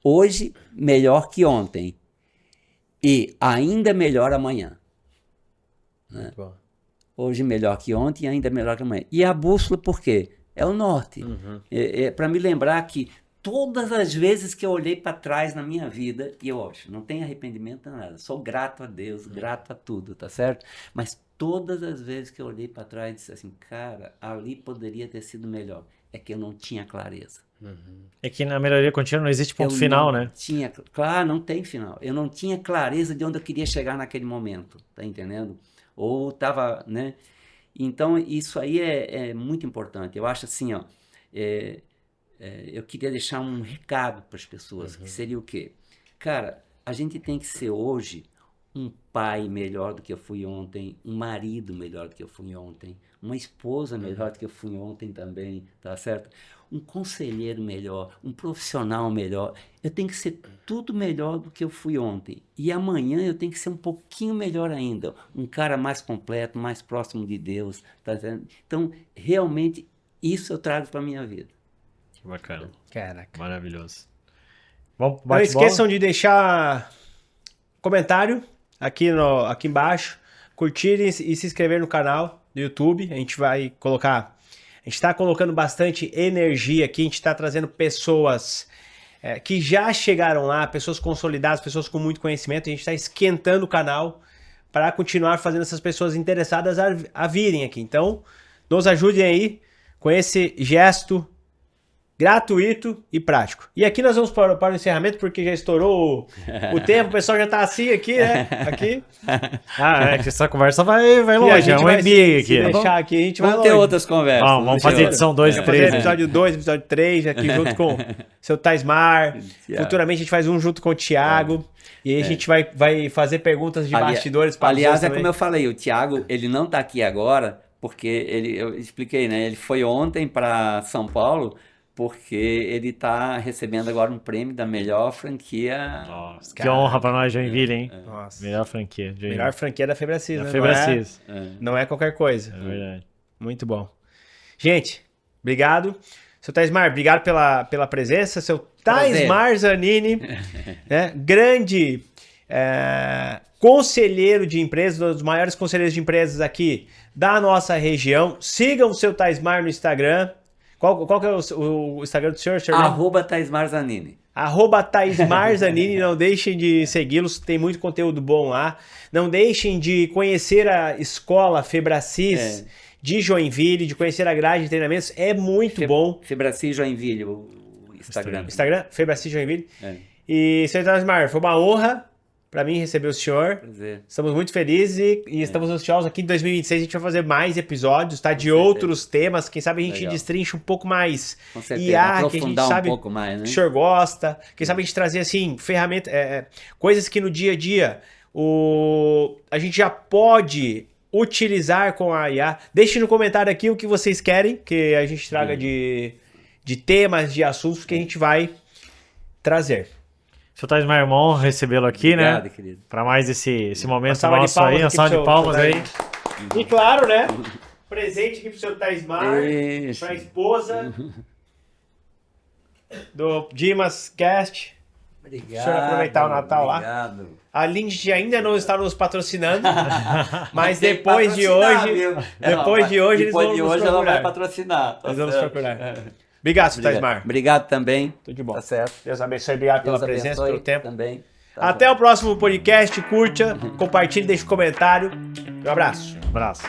hoje melhor que ontem e ainda melhor amanhã. Né? Hoje melhor que ontem e ainda melhor que amanhã. E a bússola por quê? É o norte. Para me lembrar que todas as vezes que eu olhei para trás na minha vida, e eu acho, não tem arrependimento nada, sou grato a Deus, grato a tudo, tá certo? Mas todas as vezes que eu olhei para trás, disse assim, cara, ali poderia ter sido melhor. É que eu não tinha clareza. É que na melhoria contínua não existe ponto final, né? Claro, não tem final. Eu não tinha clareza de onde eu queria chegar naquele momento, tá entendendo? Ou estava, né? Então, isso aí é muito importante. Eu acho assim, ó, eu queria deixar um recado para as pessoas, que seria o quê? Cara, a gente tem que ser hoje um pai melhor do que eu fui ontem, um marido melhor do que eu fui ontem, uma esposa melhor do que eu fui ontem também, tá certo? Um conselheiro melhor, um profissional melhor. Eu tenho que ser tudo melhor do que eu fui ontem. E amanhã eu tenho que ser um pouquinho melhor ainda, um cara mais completo, mais próximo de Deus, tá certo? Então, realmente, isso eu trago para a minha vida. Que bacana. Caraca. Maravilhoso. Bom, não esqueçam de deixar comentário aqui embaixo, curtirem e se inscrever no canal do YouTube. A gente vai colocar... A gente está colocando bastante energia aqui, a gente está trazendo pessoas que já chegaram lá, pessoas consolidadas, pessoas com muito conhecimento. A gente está esquentando o canal para continuar fazendo essas pessoas interessadas a virem aqui. Então, nos ajudem aí com esse gesto gratuito e prático. E aqui nós vamos para o encerramento, porque já estourou o tempo, o pessoal já tá assim aqui, né? Aqui. É que essa conversa vai longe, é um vai MBA se aqui. deixar aqui, a gente vai Vamos ter longe. outras conversas. Vamos fazer edição 2 e Vamos fazer 3. episódio 2, episódio 3, aqui junto com seu Taismar. Futuramente a gente faz um junto com o Thiago. E aí a gente vai fazer perguntas de bastidores para aliás, é como eu falei, o Thiago, ele não tá aqui agora, porque eu expliquei, né? Ele foi ontem para São Paulo, porque ele tá recebendo agora um prêmio da melhor franquia. Nossa, que honra pra nós, Joinville, hein? Nossa. Melhor franquia. Joinville. Melhor franquia da Febracis, Da né? Febracis. Não é qualquer coisa. É verdade. Muito bom. Gente, obrigado. Seu Taismar, obrigado pela presença. Seu Taismar Zanini, né? Grande conselheiro de empresas, um dos maiores conselheiros de empresas aqui da nossa região. Sigam o seu Taismar no Instagram. Qual que é o Instagram do senhor? @Taismar Zanini. @Taismar Zanini, não deixem de segui-los, tem muito conteúdo bom lá. Não deixem de conhecer a escola Febracis de Joinville, de conhecer a grade de treinamentos, é muito bom. Febracis Joinville, o Instagram. Instagram, Febracis Joinville. E, senhor Taismar, foi uma honra para mim receber o senhor. Prazer. Estamos muito felizes e estamos ansiosos aqui em 2026. A gente vai fazer mais episódios, tá? De outros temas. Quem sabe a gente destrincha um pouco mais Com certeza. IA, que a gente Aprofundar sabe um pouco mais, né? que o senhor gosta. Quem sabe a gente trazer, assim, ferramentas, coisas que no dia a dia a gente já pode utilizar com a IA. Deixe no comentário aqui o que vocês querem que a gente traga de temas, de assuntos que a gente vai trazer. Seu Taismar, irmão, recebê-lo aqui, Obrigado, né? querido. Para mais esse momento salva de nosso palmas aí, uma aqui salva pro de seu palmas aí. E claro, né? Presente aqui pro seu Taismar, Isso. pra esposa do Dimas Cast. Obrigado. Deixa eu aproveitar o Natal lá. Obrigado. A Lindt ainda não está nos patrocinando, mas Tem que depois de patrocinar, hoje, viu? depois de hoje eles vão nos ela vai procurar. patrocinar. Tá Eles vão nos certo. procurar. Obrigado, seu Taismar. Obrigado também. Tudo de bom. Tá certo. Deus abençoe, obrigado pela Deus presença, abençoe pelo tempo. também. Tá Até o próximo podcast, curta, compartilhe, deixe um comentário. Um abraço. Abraço.